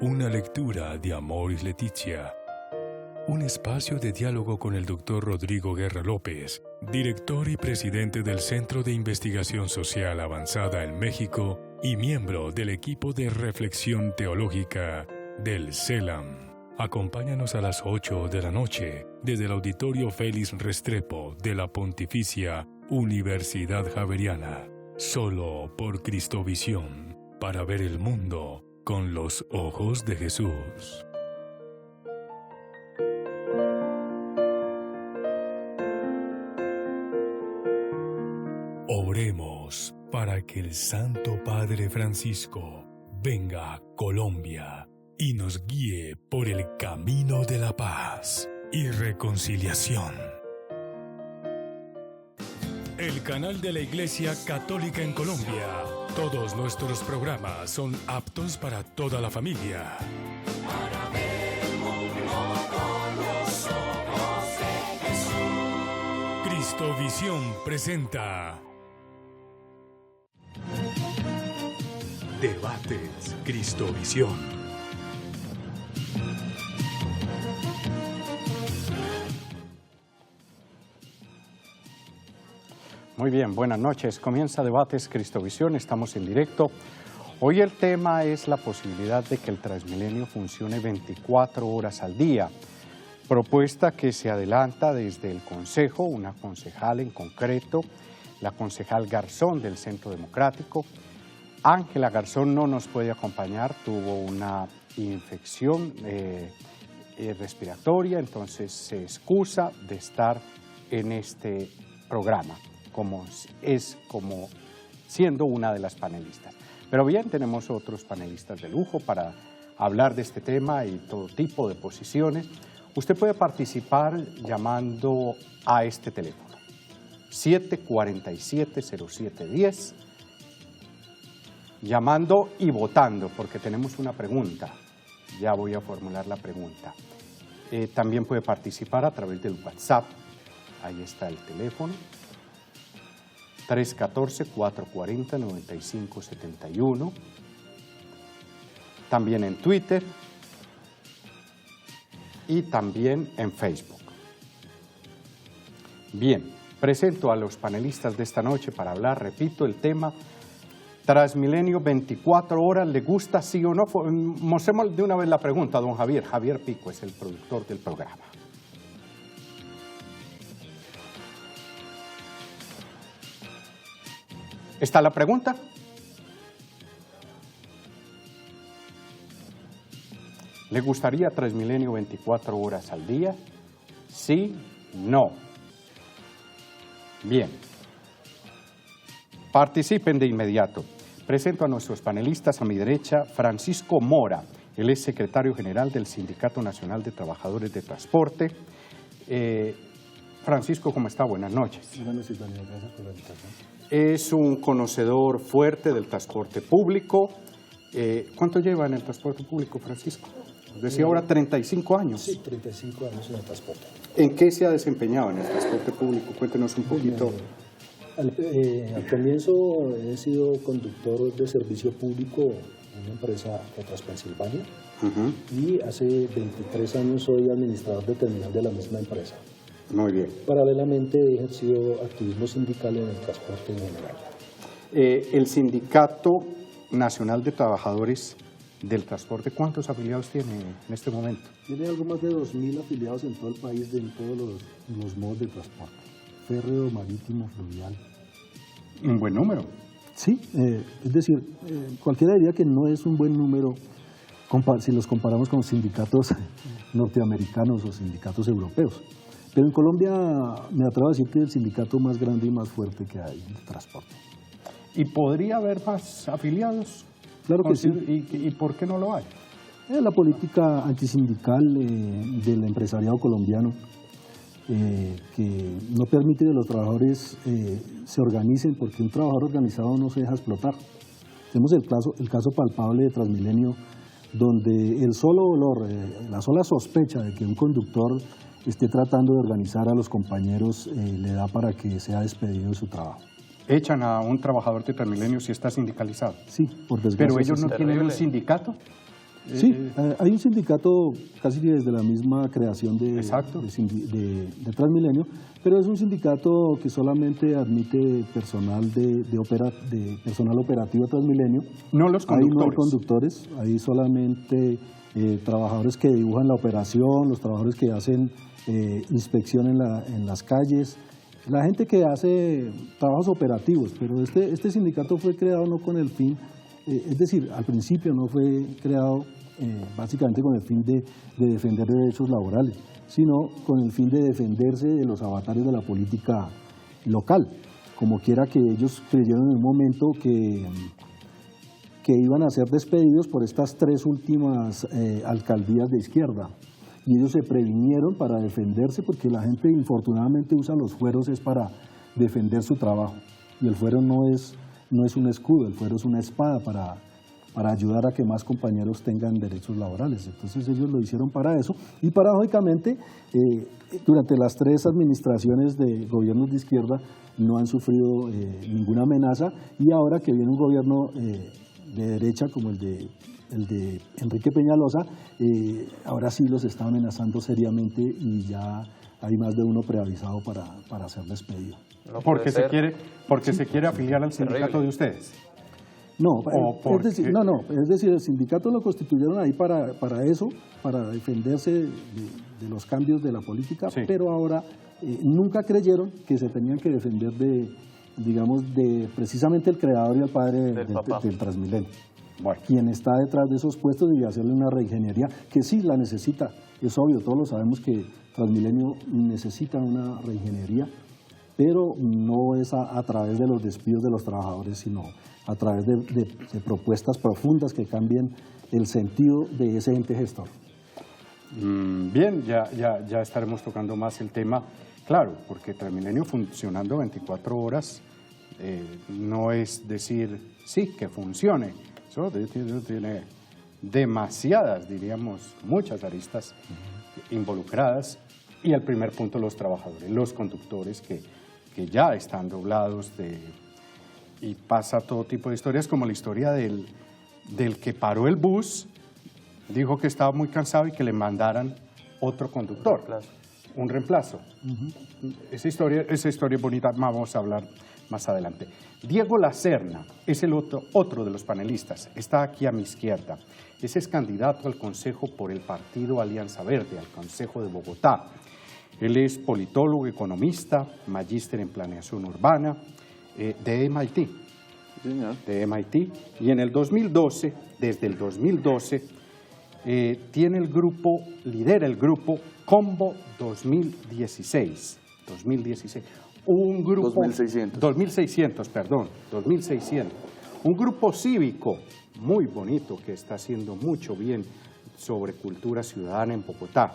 Una lectura de Amoris Laetitia. Un espacio de diálogo con el Dr. Rodrigo Guerra López, director y presidente del Centro de Investigación Social Avanzada en México y miembro del equipo de reflexión teológica del CELAM. Acompáñanos a las 8 de la noche desde el Auditorio Félix Restrepo de la Pontificia Universidad Javeriana, solo por Cristovisión, para ver el mundo con los ojos de Jesús. Oremos para que el Santo Padre Francisco venga a Colombia y nos guíe por el camino de la paz y reconciliación. El canal de la Iglesia Católica en Colombia. Todos nuestros programas son aptos para toda la familia. Para ver el mundo con los ojos de Jesús. Cristovisión presenta Debates Cristovisión. Muy bien, buenas noches. Comienza Debates Cristovisión, estamos en directo. Hoy el tema es la posibilidad de que el Transmilenio funcione 24 horas al día. Propuesta que se adelanta desde el Consejo, una concejal en concreto, la concejal Garzón del Centro Democrático. Ángela Garzón no nos puede acompañar, tuvo una infección respiratoria, entonces se excusa de estar en este programa. Como siendo una de las panelistas. Pero bien, tenemos otros panelistas de lujo para hablar de este tema y todo tipo de posiciones. Usted puede participar llamando a este teléfono, 747-0710, llamando y votando, porque tenemos una pregunta. Ya voy a formular la pregunta. También puede participar a través del WhatsApp, ahí está el teléfono. 314-440-9571, también en Twitter y también en Facebook. Bien, presento a los panelistas de esta noche para hablar, repito, el tema Transmilenio 24 horas, ¿le gusta sí o no? Mostremos de una vez la pregunta a don Javier. Javier Pico es el productor del programa. ¿Está la pregunta? ¿Le gustaría Transmilenio 24 horas al día? ¿Sí? ¿No? Bien. Participen de inmediato. Presento a nuestros panelistas. A mi derecha, Francisco Mora. Él es secretario general del Sindicato Nacional de Trabajadores de Transporte. Francisco, ¿cómo está? Buenas noches. Buenas noches, Daniel. Gracias por la invitación. Es un conocedor fuerte del transporte público. ¿Cuánto lleva en el transporte público, Francisco? Decía ahora 35 años. Sí, 35 años en el transporte. ¿En qué se ha desempeñado en el transporte público? Cuéntenos un poquito. Al comienzo he sido conductor de servicio público en una empresa de Transpensilvania y hace 23 años soy administrador de terminal de la misma empresa. Muy bien. Paralelamente he ejercido activismo sindical en el transporte en general. El Sindicato Nacional de Trabajadores del Transporte, ¿cuántos afiliados tiene en este momento? Tiene algo más de 2.000 afiliados en todo el país, en todos los modos de transporte. Férreo, marítimo, fluvial. Un buen número. Sí, es decir, cualquiera diría que no es un buen número si los comparamos con sindicatos norteamericanos o sindicatos europeos. Pero en Colombia me atrevo a decir que es el sindicato más grande y más fuerte que hay en el transporte. ¿Y podría haber más afiliados? Claro que sí. ¿Y por qué no lo hay? La política antisindical del empresariado colombiano que no permite que los trabajadores se organicen, porque un trabajador organizado no se deja explotar. Tenemos el caso palpable de Transmilenio, donde el solo dolor, la sola sospecha de que un conductor esté tratando de organizar a los compañeros le da para que sea despedido de su trabajo. ¿Echan a un trabajador de Transmilenio si está sindicalizado? Sí, por desgracia. ¿Pero ellos no tienen un sindicato? Sí, hay un sindicato casi desde la misma creación de Transmilenio, pero es un sindicato que solamente admite personal personal operativo de Transmilenio. No los conductores. Ahí no hay conductores, ahí solamente trabajadores que dibujan la operación, los trabajadores que hacen inspección en las calles, la gente que hace trabajos operativos, pero este sindicato fue creado no con el fin, es decir, al principio no fue creado básicamente con el fin de defender derechos laborales, sino con el fin de defenderse de los avatares de la política local, como quiera que ellos creyeron en un momento que iban a ser despedidos por estas 3 últimas alcaldías de izquierda. Y ellos se previnieron para defenderse, porque la gente infortunadamente usa los fueros es para defender su trabajo. Y el fuero no es un escudo, el fuero es una espada para ayudar a que más compañeros tengan derechos laborales. Entonces ellos lo hicieron para eso. Y paradójicamente, durante las 3 administraciones de gobiernos de izquierda no han sufrido ninguna amenaza, y ahora que viene un gobierno de derecha como el de Enrique Peñalosa, ahora sí los está amenazando seriamente y ya hay más de uno preavisado para ser despedido. No porque se quiere afiliar al sindicato de ustedes. No, es decir, el sindicato lo constituyeron ahí para eso, para defenderse de los cambios de la política, sí. Pero ahora nunca creyeron que se tenían que defender de precisamente el creador y el padre del Transmilenio. Bueno. Quien está detrás de esos puestos y hacerle una reingeniería, que sí la necesita, es obvio, todos lo sabemos que Transmilenio necesita una reingeniería, pero no es a través de los despidos de los trabajadores, sino a través de propuestas profundas que cambien el sentido de ese ente gestor. Bien, ya estaremos tocando más el tema, claro, porque Transmilenio funcionando 24 horas no es decir sí, que funcione. Eso tiene demasiadas, diríamos, muchas aristas involucradas, y el primer punto, los trabajadores, los conductores que ya están doblados y pasa todo tipo de historias, como la historia del que paró el bus, dijo que estaba muy cansado y que le mandaran otro conductor, un reemplazo. Esa historia es bonita, vamos a hablar más adelante. Diego Lacerna es el otro de los panelistas, está aquí a mi izquierda. Ese es candidato al Consejo por el partido Alianza Verde, al Consejo de Bogotá. Él es politólogo, economista, magíster en planeación urbana de MIT. Señor. De MIT. Y en el 2012, desde el 2012, lidera el grupo Combo 2016. Un grupo 2600. Un grupo cívico muy bonito que está haciendo mucho bien sobre cultura ciudadana en Bogotá.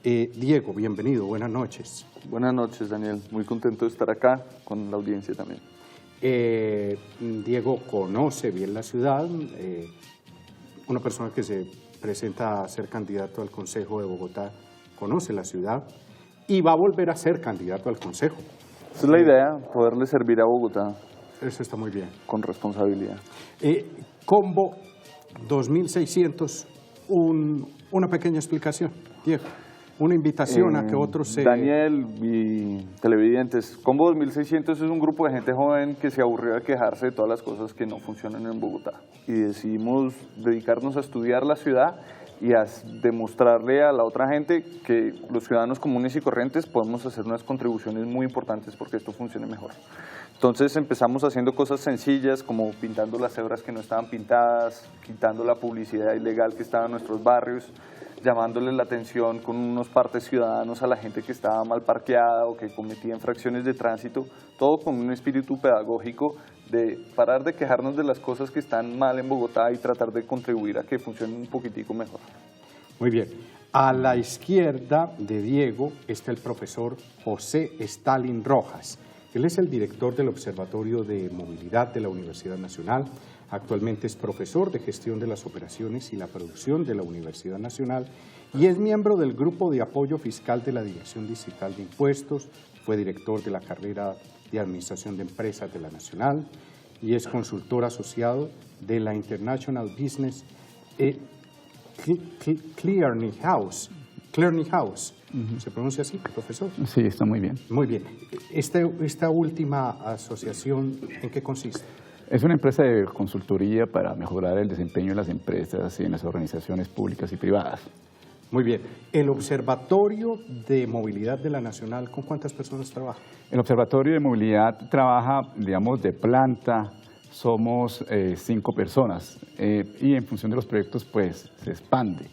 Diego, bienvenido, buenas noches. Buenas noches, Daniel, muy contento de estar acá con la audiencia también. Diego conoce bien la ciudad, una persona que se presenta a ser candidato al Consejo de Bogotá conoce la ciudad y va a volver a ser candidato al Consejo. Esa es la idea, poderle servir a Bogotá. Eso está muy bien. Con responsabilidad. Combo 2600, una pequeña explicación, Diego. Una invitación a que otros se... Daniel y televidentes, Combo 2600 es un grupo de gente joven que se aburrió de quejarse de todas las cosas que no funcionan en Bogotá. Y decidimos dedicarnos a estudiar la ciudad y a demostrarle a la otra gente que los ciudadanos comunes y corrientes podemos hacer unas contribuciones muy importantes porque esto funcione mejor. Entonces empezamos haciendo cosas sencillas como pintando las cebras que no estaban pintadas, quitando la publicidad ilegal que estaba en nuestros barrios, llamándole la atención con unos partes ciudadanos a la gente que estaba mal parqueada o que cometía infracciones de tránsito, todo con un espíritu pedagógico de parar de quejarnos de las cosas que están mal en Bogotá y tratar de contribuir a que funcione un poquitico mejor. Muy bien. A la izquierda de Diego está el profesor José Stalin Rojas. Él es el director del Observatorio de Movilidad de la Universidad Nacional. Actualmente es profesor de Gestión de las Operaciones y la Producción de la Universidad Nacional y es miembro del Grupo de Apoyo Fiscal de la Dirección Distrital de Impuestos, fue director de la carrera de Administración de Empresas de la Nacional y es consultor asociado de la International Business Clearinghouse. Clearinghouse. ¿Se pronuncia así, profesor? Sí, está muy bien. Muy bien. Esta última asociación, ¿en qué consiste? Es una empresa de consultoría para mejorar el desempeño de las empresas y en las organizaciones públicas y privadas. Muy bien. ¿El Observatorio de Movilidad de la Nacional con cuántas personas trabaja? El Observatorio de Movilidad trabaja, digamos, de planta, somos 5 personas y en función de los proyectos, pues, se expande.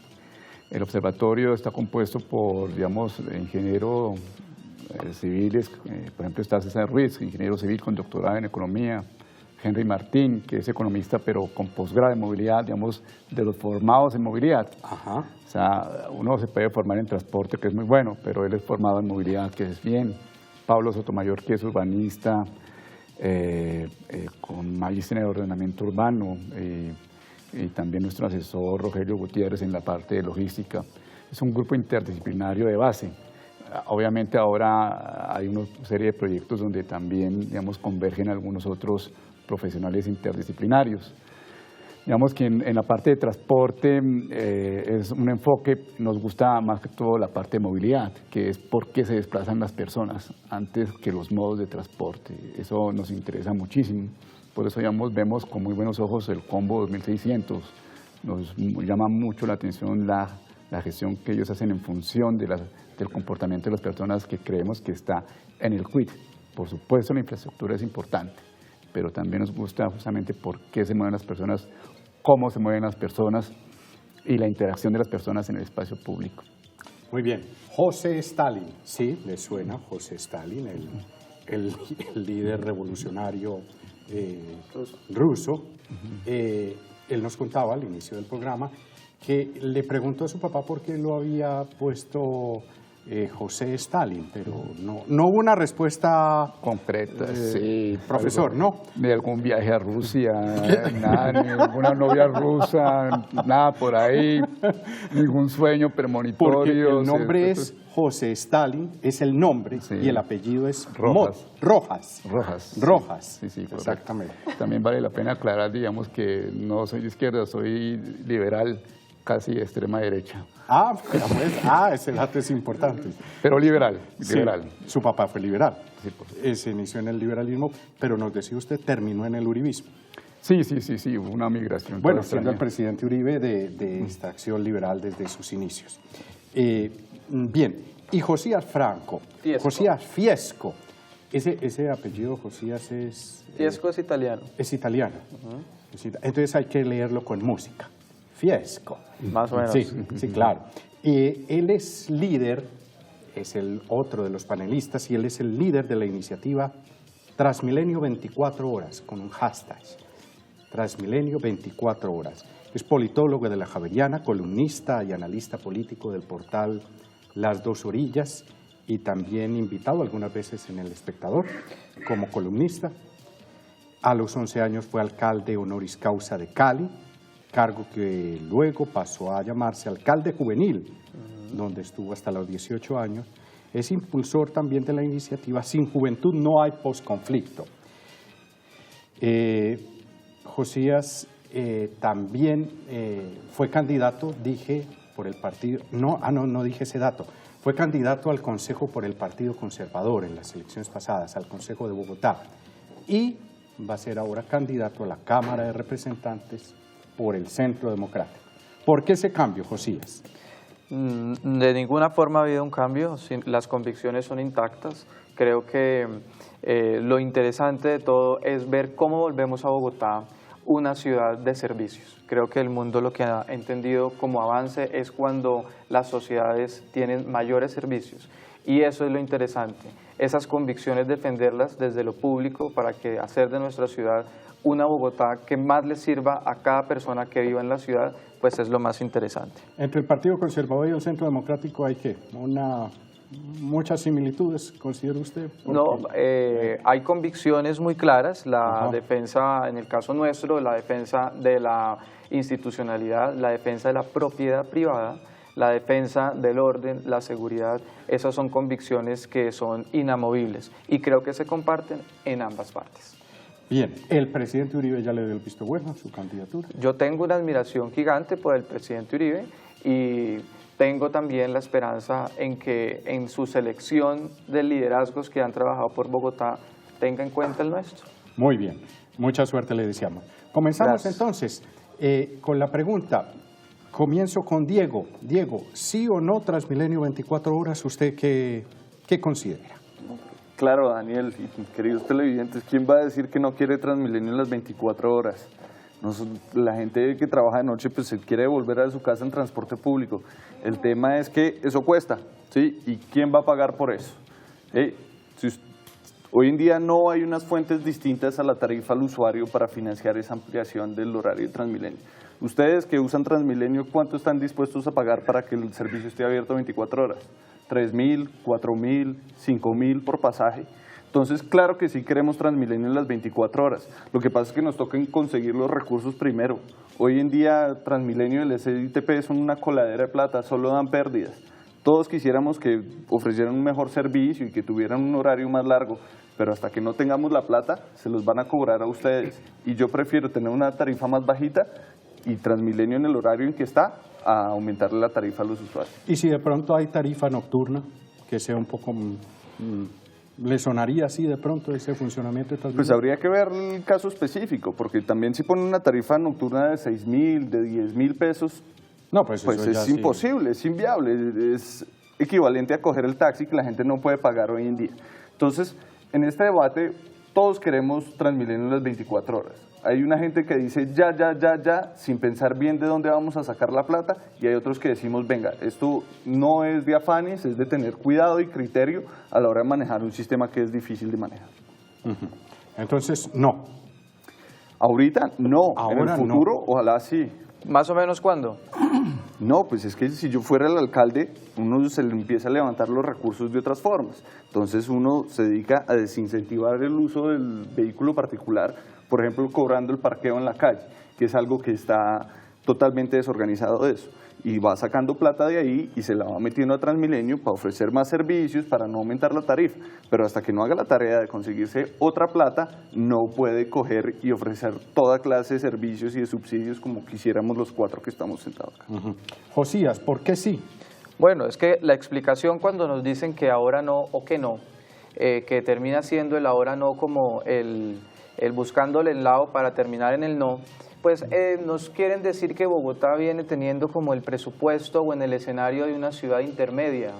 El observatorio está compuesto por, digamos, ingenieros civiles, por ejemplo está César Ruiz, ingeniero civil con doctorado en economía, Henry Martín, que es economista pero con posgrado en movilidad, digamos, de los formados en movilidad. Ajá. O sea, uno se puede formar en transporte, que es muy bueno, pero él es formado en movilidad, que es bien. Pablo Sotomayor, que es urbanista, con magíster en ordenamiento urbano, y también nuestro asesor Rogelio Gutiérrez en la parte de logística. Es un grupo interdisciplinario de base. Obviamente ahora hay una serie de proyectos donde también, digamos, convergen algunos otros profesionales interdisciplinarios. Digamos que en la parte de transporte es un enfoque, nos gusta más que todo la parte de movilidad, que es por qué se desplazan las personas antes que los modos de transporte. Eso nos interesa muchísimo. Por eso, digamos, vemos con muy buenos ojos el Combo 2600. Nos llama mucho la atención la gestión que ellos hacen en función de del comportamiento de las personas, que creemos que está en el quid. Por supuesto, la infraestructura es importante, pero también nos gusta justamente por qué se mueven las personas, cómo se mueven las personas y la interacción de las personas en el espacio público. Muy bien. José Stalin, ¿sí? ¿Le suena José Stalin, el líder revolucionario ruso? Él nos contaba al inicio del programa que le preguntó a su papá por qué lo había puesto José Stalin, pero no hubo una respuesta concreta, sí. Profesor, ¿no? Ni algún viaje a Rusia, nada, ni ninguna novia rusa, nada por ahí, ningún sueño premonitorio. Porque el nombre es José Stalin, es el nombre, sí, y el apellido es Rojas. Rojas. Sí, sí, exactamente. También vale la pena aclarar, digamos, que no soy de izquierda, soy liberal, casi extrema derecha. Ese dato es importante. Pero liberal. Sí, su papá fue liberal. Sí, se inició en el liberalismo, pero nos decía usted, terminó en el uribismo. Sí, hubo una migración. Bueno, siendo el presidente Uribe de esta acción liberal desde sus inicios. Bien, y Josías Franco, Josías Fiesco, ese apellido Josías es... Fiesco es italiano. Es italiano. Entonces hay que leerlo con música. Fiesco. Más o menos. Sí, claro. Él es líder, es el otro de los panelistas, y él es el líder de la iniciativa Transmilenio 24 horas, con un hashtag, Transmilenio 24 horas. Es politólogo de la Javeriana, columnista y analista político del portal Las Dos Orillas, y también invitado algunas veces en El Espectador como columnista. A los 11 años fue alcalde honoris causa de Cali, cargo que luego pasó a llamarse alcalde juvenil, donde estuvo hasta los 18 años. Es impulsor también de la iniciativa Sin Juventud no hay posconflicto. Josías también fue candidato, dije, por el partido, no dije ese dato, fue candidato al Consejo por el Partido Conservador en las elecciones pasadas, al Consejo de Bogotá, y va a ser ahora candidato a la Cámara de Representantes por el Centro Democrático. ¿Por qué ese cambio, Josías? De ninguna forma ha habido un cambio, las convicciones son intactas. Creo que lo interesante de todo es ver cómo volvemos a Bogotá una ciudad de servicios. Creo que el mundo lo que ha entendido como avance es cuando las sociedades tienen mayores servicios, y eso es lo interesante. Esas convicciones, defenderlas desde lo público para que hacer de nuestra ciudad una Bogotá que más le sirva a cada persona que viva en la ciudad, pues es lo más interesante. Entre el Partido Conservador y el Centro Democrático hay ¿qué? Muchas similitudes, ¿considera usted? No, hay convicciones muy claras, la defensa, en el caso nuestro, la defensa de la institucionalidad, la defensa de la propiedad privada, la defensa del orden, la seguridad. Esas son convicciones que son inamovibles y creo que se comparten en ambas partes. Bien, el presidente Uribe ya le dio el visto bueno a su candidatura. Yo tengo una admiración gigante por el presidente Uribe y tengo también la esperanza en que en su selección de liderazgos que han trabajado por Bogotá tenga en cuenta el nuestro. Muy bien, mucha suerte le deseamos. Comenzamos Gracias. entonces con la pregunta. Comienzo con Diego. Diego, ¿sí o no Transmilenio 24 horas? ¿Usted qué considera? Claro, Daniel, y queridos televidentes, ¿quién va a decir que no quiere Transmilenio en las 24 horas? La gente que trabaja de noche pues se quiere volver a su casa en transporte público. El tema es que eso cuesta, ¿sí? ¿Y quién va a pagar por eso? Hoy en día no hay unas fuentes distintas a la tarifa al usuario para financiar esa ampliación del horario de Transmilenio. Ustedes que usan Transmilenio, ¿cuánto están dispuestos a pagar para que el servicio esté abierto 24 horas? ¿3.000, 4.000, 5.000 por pasaje? Entonces, claro que sí queremos Transmilenio en las 24 horas. Lo que pasa es que nos toca conseguir los recursos primero. Hoy en día Transmilenio y el SITP son una coladera de plata, solo dan pérdidas. Todos quisiéramos que ofrecieran un mejor servicio y que tuvieran un horario más largo, pero hasta que no tengamos la plata, se los van a cobrar a ustedes. Y yo prefiero tener una tarifa más bajita y Transmilenio en el horario en que está, a aumentarle la tarifa a los usuarios. Y si de pronto hay tarifa nocturna, que sea un poco... ¿Le sonaría así de pronto ese funcionamiento de Transmilenio? Pues habría que ver el caso específico, porque también si ponen una tarifa nocturna de 6.000, de 10.000 pesos, no, pues es sí. imposible, es inviable, es equivalente a coger el taxi que la gente no puede pagar hoy en día. Entonces, en este debate, todos queremos Transmilenio en las 24 horas. Hay una gente que dice ya, sin pensar bien de dónde vamos a sacar la plata, y hay otros que decimos, venga, esto no es de afanes, es de tener cuidado y criterio a la hora de manejar un sistema que es difícil de manejar. Entonces, no. Ahorita no, Ahora en el futuro no. ojalá sí. ¿Más o menos cuándo? No, pues es que si yo fuera el alcalde, uno se le empieza a levantar los recursos de otras formas. Entonces uno se dedica a desincentivar el uso del vehículo particular, por ejemplo, cobrando el parqueo en la calle, que es algo que está totalmente desorganizado de eso. Y va sacando plata de ahí y se la va metiendo a Transmilenio para ofrecer más servicios, para no aumentar la tarifa. Pero hasta que no haga la tarea de conseguirse otra plata, no puede coger y ofrecer toda clase de servicios y de subsidios como quisiéramos los cuatro que estamos sentados acá. Josías, ¿por qué sí? Bueno, es que la explicación cuando nos dicen que ahora no o que no, que termina siendo el ahora no como el buscándole el lado para terminar en el no, pues nos quieren decir que Bogotá viene teniendo como el presupuesto o en el escenario de una ciudad intermedia.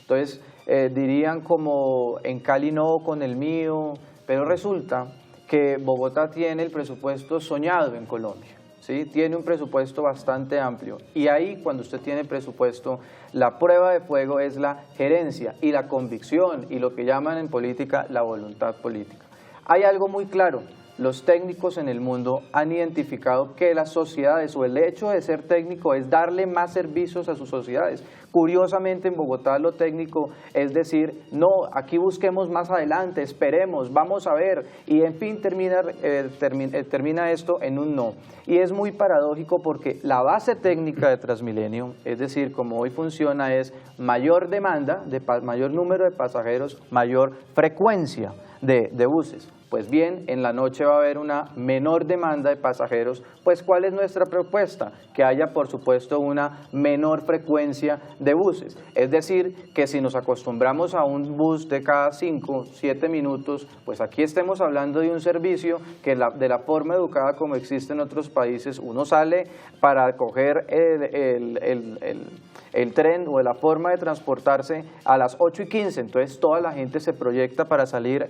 Entonces dirían como en Cali no con el mío, pero resulta que Bogotá tiene el presupuesto soñado en Colombia. ¿Sí? Tiene un presupuesto bastante amplio y ahí cuando usted tiene presupuesto, la prueba de fuego es la gerencia y la convicción y lo que llaman en política la voluntad política. Hay algo muy claro, los técnicos en el mundo han identificado que las sociedades o el hecho de ser técnico es darle más servicios a sus sociedades. Curiosamente en Bogotá lo técnico es decir, no, aquí busquemos más adelante, esperemos, vamos a ver, y en fin termina esto en un no. Y es muy paradójico porque la base técnica de Transmilenio, es decir, como hoy funciona es mayor demanda, mayor número de pasajeros, mayor frecuencia de buses. Pues bien, en la noche va a haber una menor demanda de pasajeros, pues ¿cuál es nuestra propuesta? Que haya, por supuesto, una menor frecuencia de buses. Es decir, que si nos acostumbramos a un bus de cada 5, 7 minutos, pues aquí estemos hablando de un servicio que de la forma educada como existe en otros países, uno sale para coger el tren o la forma de transportarse a las 8:15, entonces toda la gente se proyecta para salir,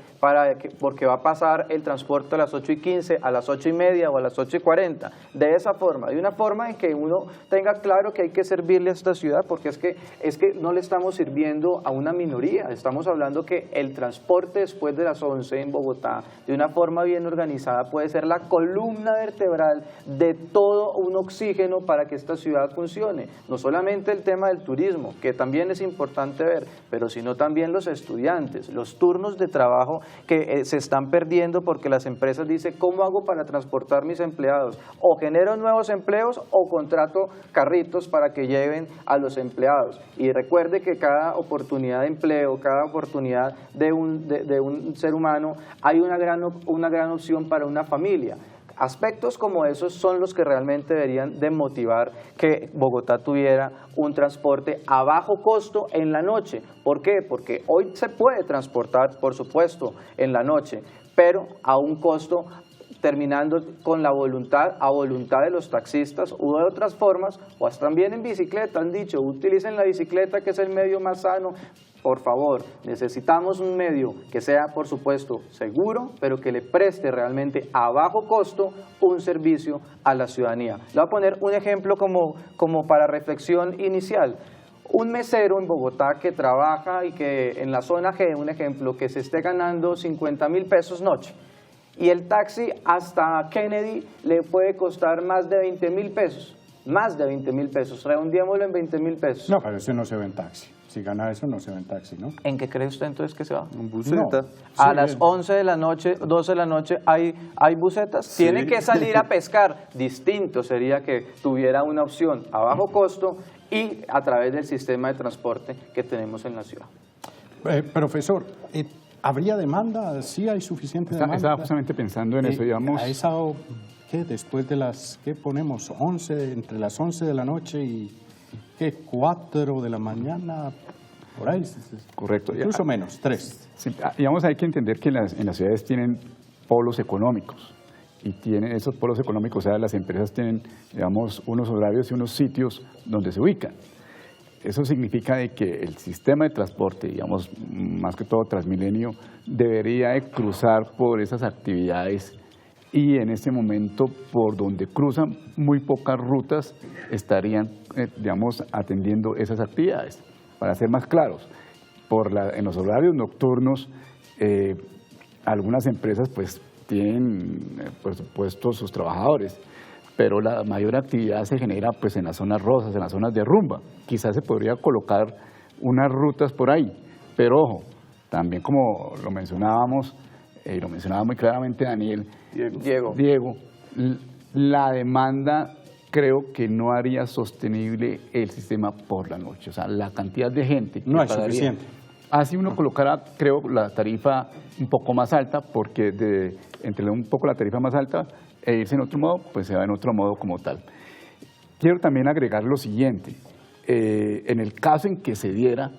porque va a pasar el transporte a las 8:15, a las 8:30 o a las 8:40, de esa forma, de una forma en que uno tenga claro que hay que servirle a esta ciudad, porque es que no le estamos sirviendo a una minoría, estamos hablando que el transporte después de las 11 en Bogotá, de una forma bien organizada, puede ser la columna vertebral de todo un oxígeno para que esta ciudad funcione, no solamente el tema del turismo, que también es importante ver, pero sino también los estudiantes, los turnos de trabajo que se están perdiendo porque las empresas dicen, ¿cómo hago para transportar mis empleados? O genero nuevos empleos o contrato carritos para que lleven a los empleados. Y recuerde que cada oportunidad de empleo, cada oportunidad de un ser humano, hay una gran opción para una familia. Aspectos como esos son los que realmente deberían de motivar que Bogotá tuviera un transporte a bajo costo en la noche. ¿Por qué? Porque hoy se puede transportar, por supuesto, en la noche, pero a un costo terminando con la voluntad de los taxistas o de otras formas, o hasta también en bicicleta, han dicho, utilicen la bicicleta que es el medio más sano. Por favor, necesitamos un medio que sea, por supuesto, seguro, pero que le preste realmente a bajo costo un servicio a la ciudadanía. Le voy a poner un ejemplo como para reflexión inicial. Un mesero en Bogotá que trabaja y que en la zona G, un ejemplo, que se esté ganando 50.000 pesos noche, y el taxi hasta Kennedy le puede costar más de 20.000 pesos, redondeémoslo en 20.000 pesos. No, pero eso no se ve en taxi. Si gana eso, no se ve en taxi, ¿no? ¿En qué cree usted entonces que se va? Un buseta. No. A Sí, las 11 de la noche, 12 de la noche, ¿hay busetas? Sí. Tiene que salir a pescar. Distinto sería que tuviera una opción a bajo costo y a través del sistema de transporte que tenemos en la ciudad. Profesor, ¿habría demanda? ¿Sí hay suficiente demanda? Estaba justamente pensando en eso, digamos. A esa, ¿qué? Después de las, ¿qué ponemos? 11, entre las 11 de la noche y, ¿qué? 4 de la mañana, por ahí. Correcto. Incluso menos, 3. Sí, digamos, hay que entender que en las ciudades tienen polos económicos y tienen esos polos económicos, o sea, las empresas tienen, digamos, unos horarios y unos sitios donde se ubican. Eso significa de que el sistema de transporte, digamos, más que todo Transmilenio, debería de cruzar por esas actividades y en este momento por donde cruzan muy pocas rutas estarían, digamos, atendiendo esas actividades. Para ser más claros, en los horarios nocturnos, algunas empresas pues tienen, por supuesto, sus trabajadores, pero la mayor actividad se genera pues en las zonas rosas, en las zonas de rumba. Quizás se podría colocar unas rutas por ahí, pero ojo, también como lo mencionábamos, y lo mencionaba muy claramente Daniel, Diego, la demanda creo que no haría sostenible el sistema por la noche, o sea, la cantidad de gente que No es pagaría. suficiente. Así uno colocara, creo, la tarifa un poco más alta, porque entre un poco la tarifa más alta e irse en otro modo, pues se va en otro modo como tal. Quiero también agregar lo siguiente, en el caso en que se diera,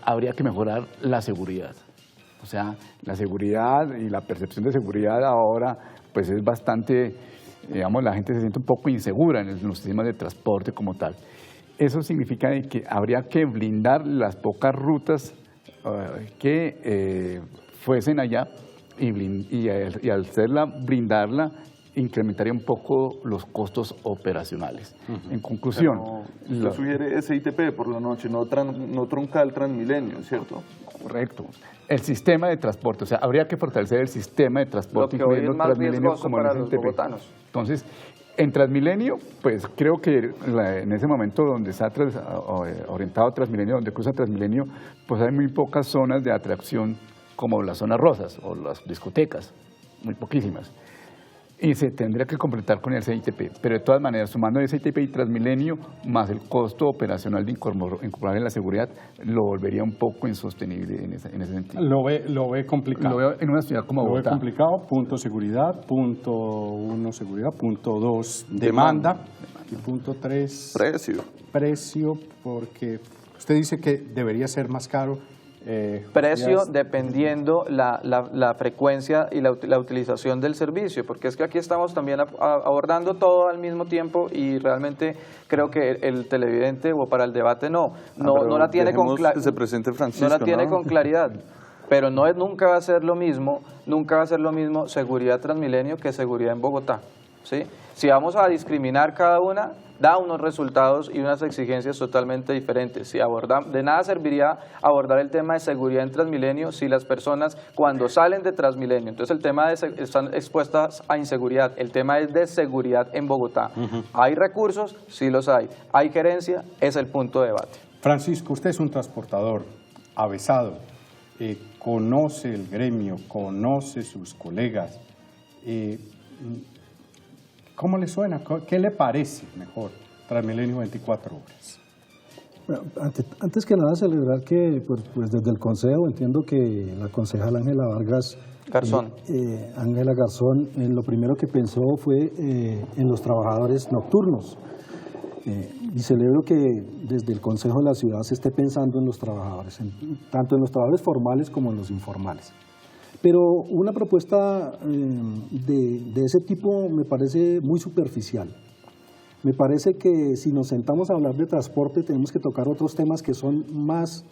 habría que mejorar la seguridad. O sea, la seguridad y la percepción de seguridad ahora pues es bastante, digamos, la gente se siente un poco insegura en los sistemas de transporte como tal. Eso significa que habría que blindar las pocas rutas que fuesen allá y al blindarla incrementaría un poco los costos operacionales. En conclusión, Usted sugiere SITP por la noche, no troncar el Transmilenio, ¿cierto? Correcto. El sistema de transporte, o sea, habría que fortalecer el sistema de transporte, Lo que hoy es incluyendo más Transmilenio riesgoso como para el los SITP. bogotanos. Entonces, en Transmilenio, pues creo que en ese momento donde está orientado Transmilenio, donde cruza Transmilenio, pues hay muy pocas zonas de atracción como las zonas rosas o las discotecas, muy poquísimas. Y se tendría que completar con el SITP, pero de todas maneras, sumando el SITP y Transmilenio, más el costo operacional de incorporar en la seguridad, lo volvería un poco insostenible en ese sentido. Lo ve complicado. Lo veo en una ciudad como Lo ve Bogotá. complicado, punto seguridad, punto 1 seguridad, punto 2 demanda, y punto 3 precio, porque usted dice que debería ser más caro. Precio dependiendo la frecuencia y la utilización del servicio, porque es que aquí estamos también abordando todo al mismo tiempo y realmente creo que el televidente o para el debate no la tiene con que se presente Francisco, no la tiene con claridad. Pero nunca va a ser lo mismo seguridad Transmilenio que seguridad en Bogotá, ¿sí? Si vamos a discriminar cada una, da unos resultados y unas exigencias totalmente diferentes. De nada serviría abordar el tema de seguridad en Transmilenio si las personas cuando salen de Transmilenio, entonces el tema están expuestas a inseguridad, el tema es de seguridad en Bogotá. ¿Hay recursos? Sí los hay. ¿Hay gerencia? Es el punto de debate. Francisco, usted es un transportador avesado. conoce el gremio, conoce sus colegas. ¿Cómo le suena? ¿Qué le parece mejor Transmilenio 24 horas? Bueno, antes que nada celebrar que pues desde el Consejo entiendo que la concejal Ángela Vargas Garzón. Ángela Garzón, lo primero que pensó fue en los trabajadores nocturnos. Y celebro que desde el Consejo de la Ciudad se esté pensando en los trabajadores, tanto en los trabajadores formales como en los informales. Pero una propuesta de ese tipo me parece muy superficial. Me parece que si nos sentamos a hablar de transporte tenemos que tocar otros temas que son más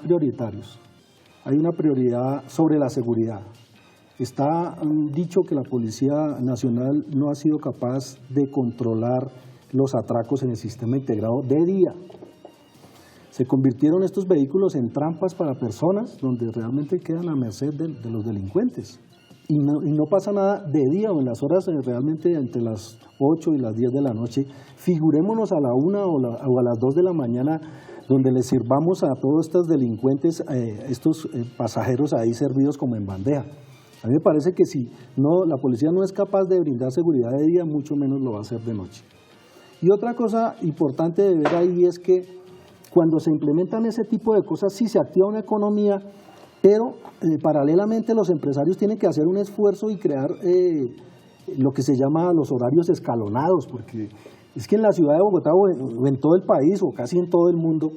prioritarios. Hay una prioridad sobre la seguridad. Está dicho que la Policía Nacional no ha sido capaz de controlar los atracos en el sistema integrado de día. Se convirtieron estos vehículos en trampas para personas donde realmente quedan a merced de los delincuentes. Y no pasa nada de día o en las horas realmente entre las 8 y las 10 de la noche. Figurémonos a la 1 o a las 2 de la mañana donde les sirvamos a todos estos delincuentes, estos pasajeros ahí servidos como en bandeja. A mí me parece que si la policía no es capaz de brindar seguridad de día, mucho menos lo va a hacer de noche. Y otra cosa importante de ver ahí es que cuando se implementan ese tipo de cosas sí se activa una economía, pero paralelamente los empresarios tienen que hacer un esfuerzo y crear lo que se llama los horarios escalonados, porque es que en la ciudad de Bogotá o en todo el país o casi en todo el mundo,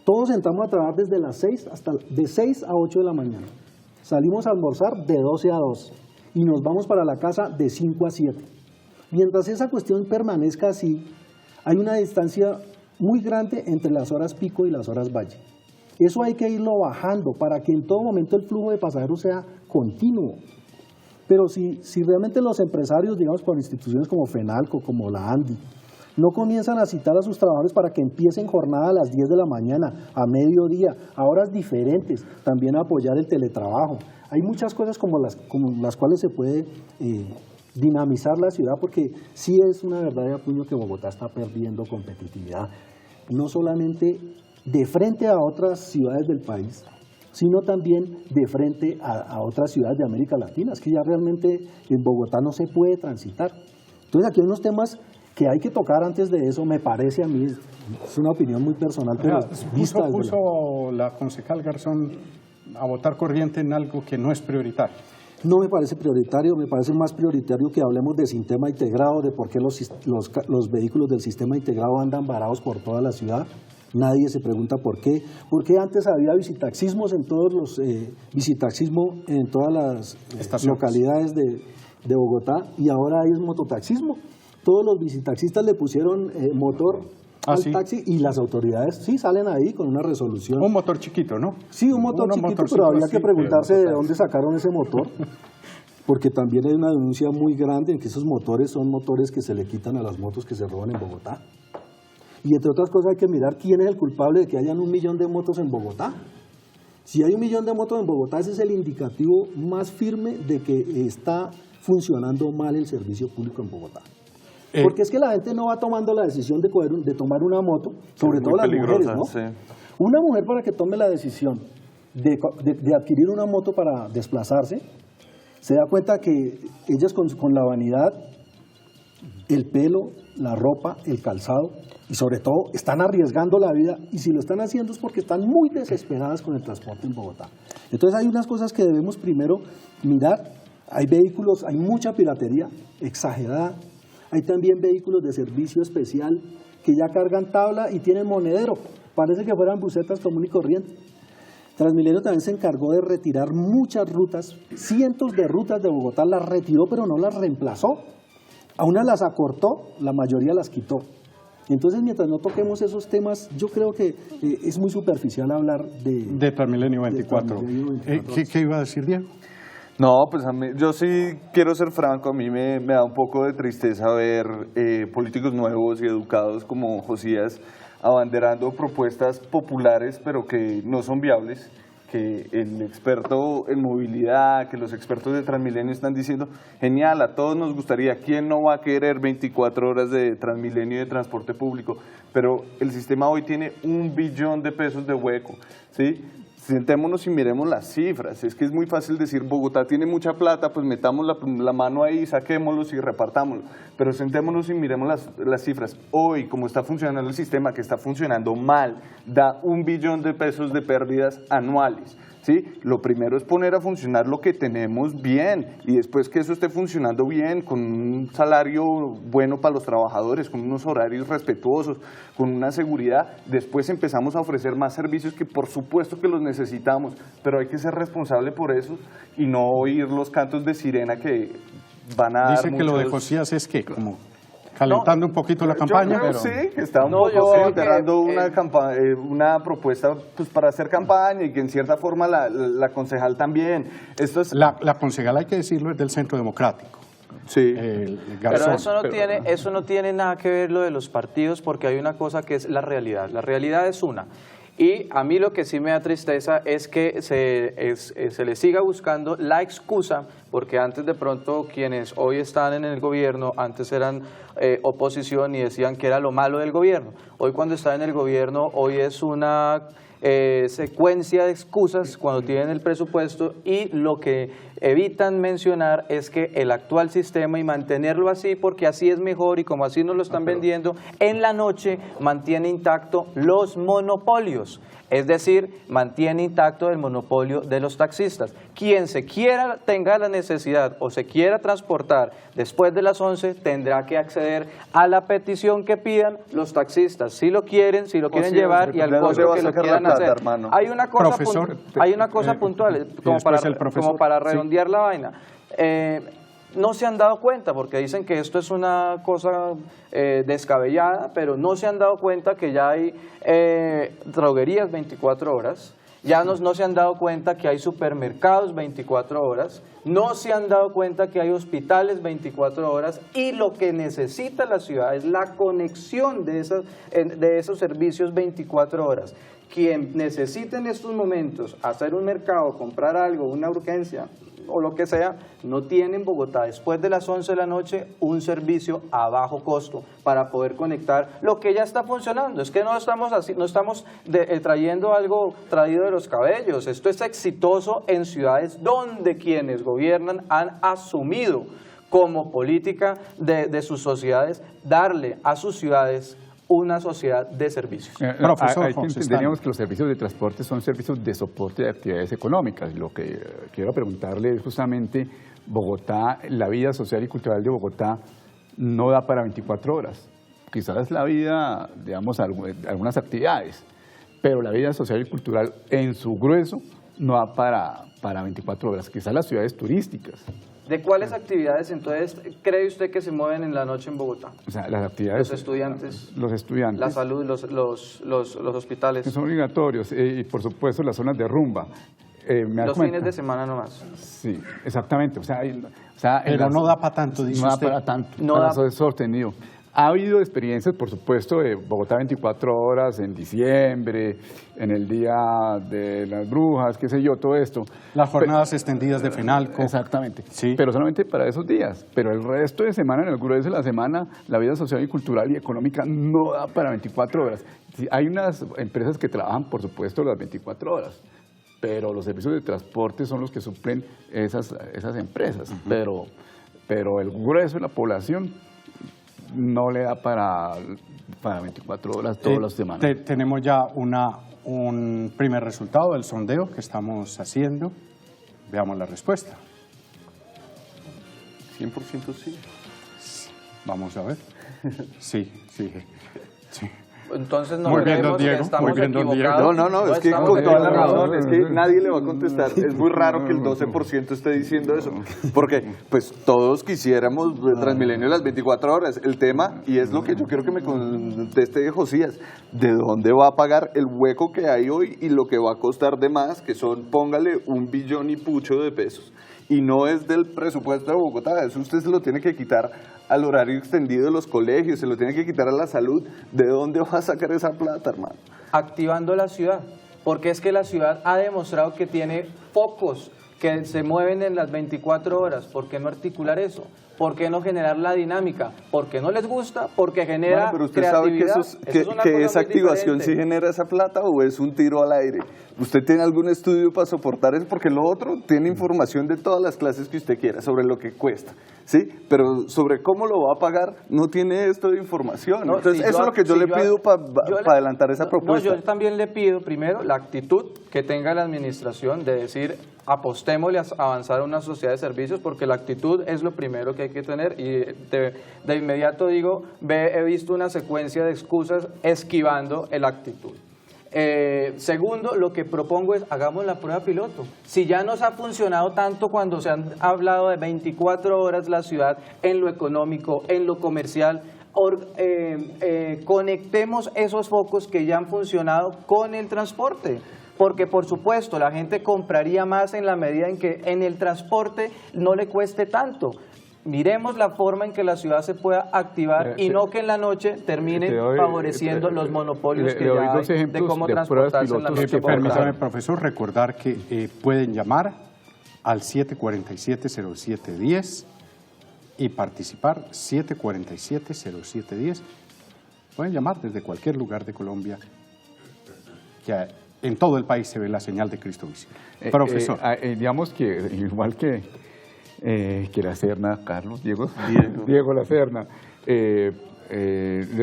todos entramos a trabajar desde las 6 de 6 a 8 de la mañana. Salimos a almorzar de 12 a 2 y nos vamos para la casa de 5 a 7. Mientras esa cuestión permanezca así, hay una distancia muy grande entre las horas pico y las horas valle. Eso hay que irlo bajando para que en todo momento el flujo de pasajeros sea continuo. Pero si realmente los empresarios, digamos por instituciones como FENALCO, como la ANDI, no comienzan a citar a sus trabajadores para que empiecen jornada a las 10 de la mañana, a mediodía, a horas diferentes, también a apoyar el teletrabajo. Hay muchas cosas como las cuales se puede dinamizar la ciudad, porque sí es una verdad de puño que Bogotá está perdiendo competitividad, no solamente de frente a otras ciudades del país, sino también de frente a otras ciudades de América Latina. Es que ya realmente en Bogotá no se puede transitar. Entonces aquí hay unos temas que hay que tocar antes de eso, me parece a mí, es una opinión muy personal, pero puso la concejal Garzón a votar corriente en algo que no es prioritario. No me parece prioritario, me parece más prioritario que hablemos de sistema integrado, de por qué los vehículos del sistema integrado andan varados por toda la ciudad. Nadie se pregunta por qué. Porque antes había visitaxismos en todos los visitaxismo en todas las localidades de Bogotá y ahora hay mototaxismo. Todos los visitaxistas le pusieron motor al taxi y las autoridades sí salen ahí con una resolución. Un motor chiquito, ¿no? Sí, un motor chiquito, pero habría que preguntarse de dónde sacaron ese motor. Porque también hay una denuncia muy grande en que esos motores son motores que se le quitan a las motos que se roban en Bogotá. Y entre otras cosas hay que mirar quién es el culpable de que hayan 1 millón de motos en Bogotá. Si hay 1 millón de motos en Bogotá, ese es el indicativo más firme de que está funcionando mal el servicio público en Bogotá. Porque es que la gente no va tomando la decisión de tomar una moto, sobre todo las mujeres, ¿no? Sí. Una mujer para que tome la decisión de adquirir una moto para desplazarse, se da cuenta que ellas con la vanidad, el pelo, la ropa, el calzado, y sobre todo están arriesgando la vida, y si lo están haciendo es porque están muy desesperadas con el transporte en Bogotá. Entonces hay unas cosas que debemos primero mirar. Hay vehículos, hay mucha piratería exagerada. Hay también vehículos de servicio especial que ya cargan tabla y tienen monedero. Parece que fueran busetas común y corriente. Transmilenio también se encargó de retirar muchas rutas, cientos de rutas de Bogotá, las retiró pero no las reemplazó. A unas las acortó, la mayoría las quitó. Entonces, mientras no toquemos esos temas, yo creo que es muy superficial hablar de Transmilenio 24. ¿Qué iba a decir, Diego? No, pues yo sí quiero ser franco, a mí me da un poco de tristeza ver políticos nuevos y educados como Josías abanderando propuestas populares pero que no son viables, que el experto en movilidad, que los expertos de Transmilenio están diciendo, genial, a todos nos gustaría, ¿quién no va a querer 24 horas de Transmilenio y de transporte público? Pero el sistema hoy tiene 1 billón de pesos de hueco, ¿sí? sentémonos y miremos las cifras. Es que es muy fácil decir, Bogotá tiene mucha plata, pues metamos la mano ahí, saquémoslos y repartámoslo. Pero sentémonos y miremos las cifras. Hoy, como está funcionando el sistema, que está funcionando mal, da 1 billón de pesos de pérdidas anuales. ¿Sí? Lo primero es poner a funcionar lo que tenemos bien y después que eso esté funcionando bien, con un salario bueno para los trabajadores, con unos horarios respetuosos, con una seguridad, después empezamos a ofrecer más servicios que por supuesto que los necesitamos, pero hay que ser responsable por eso y no oír los cantos de sirena que van a dar Dice que lo de muchos... Josías es que como calentando un poquito la campaña. Yo creo, pero... sí, que está un No, yo poco creo alterando que, una propuesta pues, para hacer campaña y que en cierta forma la concejal también. Esto es... La concejal, hay que decirlo, es del Centro Democrático. Sí. El Pero Garzón. eso no tiene nada que ver lo de los partidos, porque hay una cosa que es la realidad. La realidad es una. Y a mí lo que sí me da tristeza es que se le siga buscando la excusa, porque antes de pronto quienes hoy están en el gobierno, antes eran oposición y decían que era lo malo del gobierno. Hoy cuando está en el gobierno, hoy es una secuencia de excusas cuando tienen el presupuesto y lo que evitan mencionar es que el actual sistema y mantenerlo así porque así es mejor y como así nos lo están vendiendo, en la noche mantiene intacto los monopolios. Es decir, mantiene intacto el monopolio de los taxistas. Quien tenga la necesidad o se quiera transportar después de las 11 tendrá que acceder a la petición que pidan los taxistas, si lo quieren llevar y al costo que lo quieran hacer. Hermano. Hay una cosa, Profesor, hay una cosa puntual, como para redondear la vaina. No se han dado cuenta, porque dicen que esto es una cosa descabellada, pero no se han dado cuenta que ya hay droguerías 24 horas, ya no se han dado cuenta que hay supermercados 24 horas, no se han dado cuenta que hay hospitales 24 horas y lo que necesita la ciudad es la conexión de esos servicios 24 horas. Quien necesite en estos momentos hacer un mercado, comprar algo, una urgencia o lo que sea, no tiene en Bogotá después de las 11 de la noche un servicio a bajo costo para poder conectar lo que ya está funcionando. Es que no estamos trayendo algo traído de los cabellos. Esto es exitoso en ciudades donde quienes gobiernan han asumido como política de sus sociedades darle a sus ciudades una sociedad de servicios. Profesor, Entenderíamos que los servicios de transporte son servicios de soporte de actividades económicas. Lo que quiero preguntarle es justamente, Bogotá, la vida social y cultural de Bogotá no da para 24 horas. Quizás la vida, digamos, algunas actividades, pero la vida social y cultural en su grueso no da para 24 horas. Quizás las ciudades turísticas. ¿De cuáles actividades entonces cree usted que se mueven en la noche en Bogotá? O sea, las actividades... Los estudiantes. La salud, los hospitales. Que son obligatorios y por supuesto las zonas de rumba. Los fines de semana nomás. Sí, exactamente. Pero no da para tanto, dice usted. usted. No da para tanto, no da. Eso es sostenido. Ha habido experiencias, por supuesto, de Bogotá 24 horas en diciembre, en el Día de las Brujas, qué sé yo, todo esto. Las jornadas extendidas de FENALCO. Exactamente, sí. Pero solamente para esos días. Pero el resto de semana, en el grueso de la semana, la vida social y cultural y económica no da para 24 horas. Hay unas empresas que trabajan, por supuesto, las 24 horas. Pero los servicios de transporte son los que suplen esas empresas. Pero el grueso de la población no le da para 24 horas todas las semanas. Tenemos ya un primer resultado del sondeo que estamos haciendo. Veamos la respuesta. 100% sí. Vamos a ver. Sí. Entonces no muy bien, creemos don Diego, que estamos muy bien, don equivocados. Diego. No, es que con toda la razón, es que nadie le va a contestar. Es muy raro que el 12% esté diciendo eso, porque pues todos quisiéramos Transmilenio las 24 horas. El tema, y es lo que yo quiero que me conteste Josías, ¿de dónde va a pagar el hueco que hay hoy y lo que va a costar de más, que son, póngale, 1 billón y pucho de pesos? Y no es del presupuesto de Bogotá, eso usted se lo tiene que quitar al horario extendido de los colegios, se lo tiene que quitar a la salud. ¿De dónde va a sacar esa plata, hermano? Activando la ciudad, porque es que la ciudad ha demostrado que tiene focos que se mueven en las 24 horas. ¿Por qué no articular eso? ¿Por qué no generar la dinámica? Porque no les gusta, porque genera Bueno, pero usted sabe que, creatividad. que esa activación sí genera esa plata o es un tiro al aire. ¿Usted tiene algún estudio para soportar eso? Porque lo otro tiene información de todas las clases que usted quiera sobre lo que cuesta, ¿sí? Pero sobre cómo lo va a pagar no tiene esto de información. No, entonces si eso es lo que yo le pido para adelantar esa propuesta. No, yo también le pido primero la actitud que tenga la administración de decir apostémosle a avanzar a una sociedad de servicios, porque la actitud es lo primero que hay que tener, y de inmediato digo, he visto una secuencia de excusas esquivando la actitud. Segundo, lo que propongo es hagamos la prueba piloto. Si ya nos ha funcionado tanto cuando se han hablado de 24 horas la ciudad en lo económico, en lo comercial, conectemos esos focos que ya han funcionado con el transporte. Porque por supuesto la gente compraría más en la medida en que en el transporte no le cueste tanto. Miremos la forma en que la ciudad se pueda activar y no que en la noche termine favoreciendo los monopolios que ya hay de cómo transportarse en la noche. Permítame, profesor, recordar que pueden llamar al 747-0710 y participar 747-0710. Pueden llamar desde cualquier lugar de Colombia, que en todo el país se ve la señal de Cristovisión. Profesor. Digamos que igual que la Serna, Carlos, Diego la Serna, le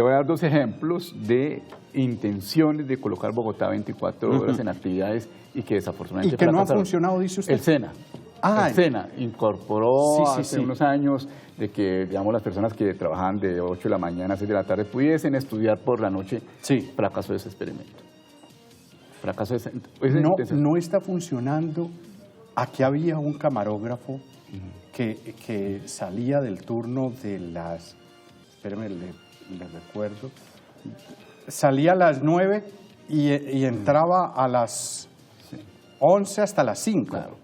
voy a dar dos ejemplos de intenciones de colocar Bogotá 24 horas en actividades y que desafortunadamente ¿Y que no ha funcionado, dice usted? El SENA. El SENA incorporó hace unos años de que, digamos, las personas que trabajaban de 8 de la mañana a 6 de la tarde pudiesen estudiar por la noche. Fracaso de ese experimento. No está funcionando. Aquí había un camarógrafo que salía del turno de las, espérame, le recuerdo, salía a las 9 y entraba a las 11 hasta las 5. Claro.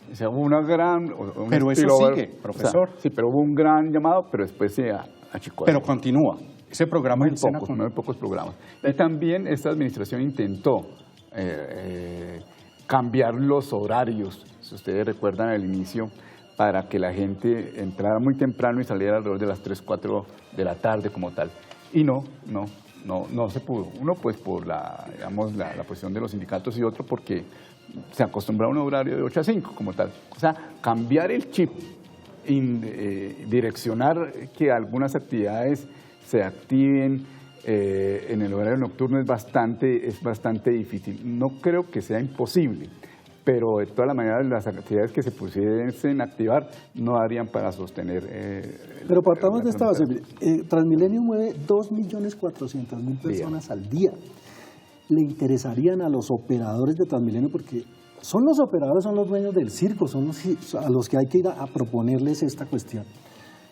O sea, hubo una gran... pero eso sigue, profesor. O sea, sí, pero hubo un gran llamado, pero después se achicó. Pero continúa. Ese programa muy pocos programas. Y también esta administración intentó cambiar los horarios, si ustedes recuerdan al inicio, para que la gente entrara muy temprano y saliera alrededor de las 3, 4 de la tarde como tal. Y no se pudo. Uno pues por la posición de los sindicatos y otro porque se acostumbraba a un horario de 8 a 5 como tal. O sea, cambiar el chip, direccionar que algunas actividades se activen en el horario nocturno es bastante difícil. No creo que sea imposible, pero de todas las maneras las actividades que se pudiesen activar no darían para sostener. Pero partamos de esta base. Transmilenio mueve 2.400.000 personas al día. Le interesarían a los operadores de Transmilenio, porque son los operadores, son los dueños del circo, son a los que hay que ir a proponerles esta cuestión.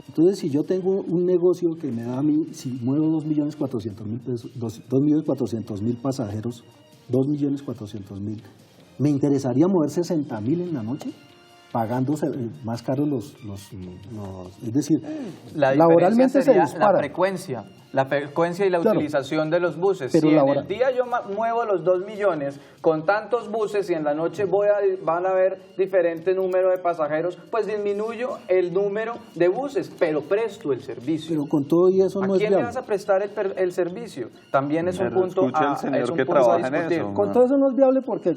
Entonces, si yo tengo un negocio que me da a mí, si muevo 2.400.000 pesos, 2.400.000 pasajeros, 2.400.000, ¿me interesaría mover 60.000 en la noche? Pagando más caros es decir, laboralmente se dispara. La frecuencia y la utilización de los buses. Pero si en el día yo muevo los 2 millones con tantos buses y en la noche van a haber diferente número de pasajeros, pues disminuyo el número de buses, pero presto el servicio. Pero con todo y eso no es viable. ¿A quién le vas a prestar el servicio? También es un punto a discutir. Con todo eso no es viable porque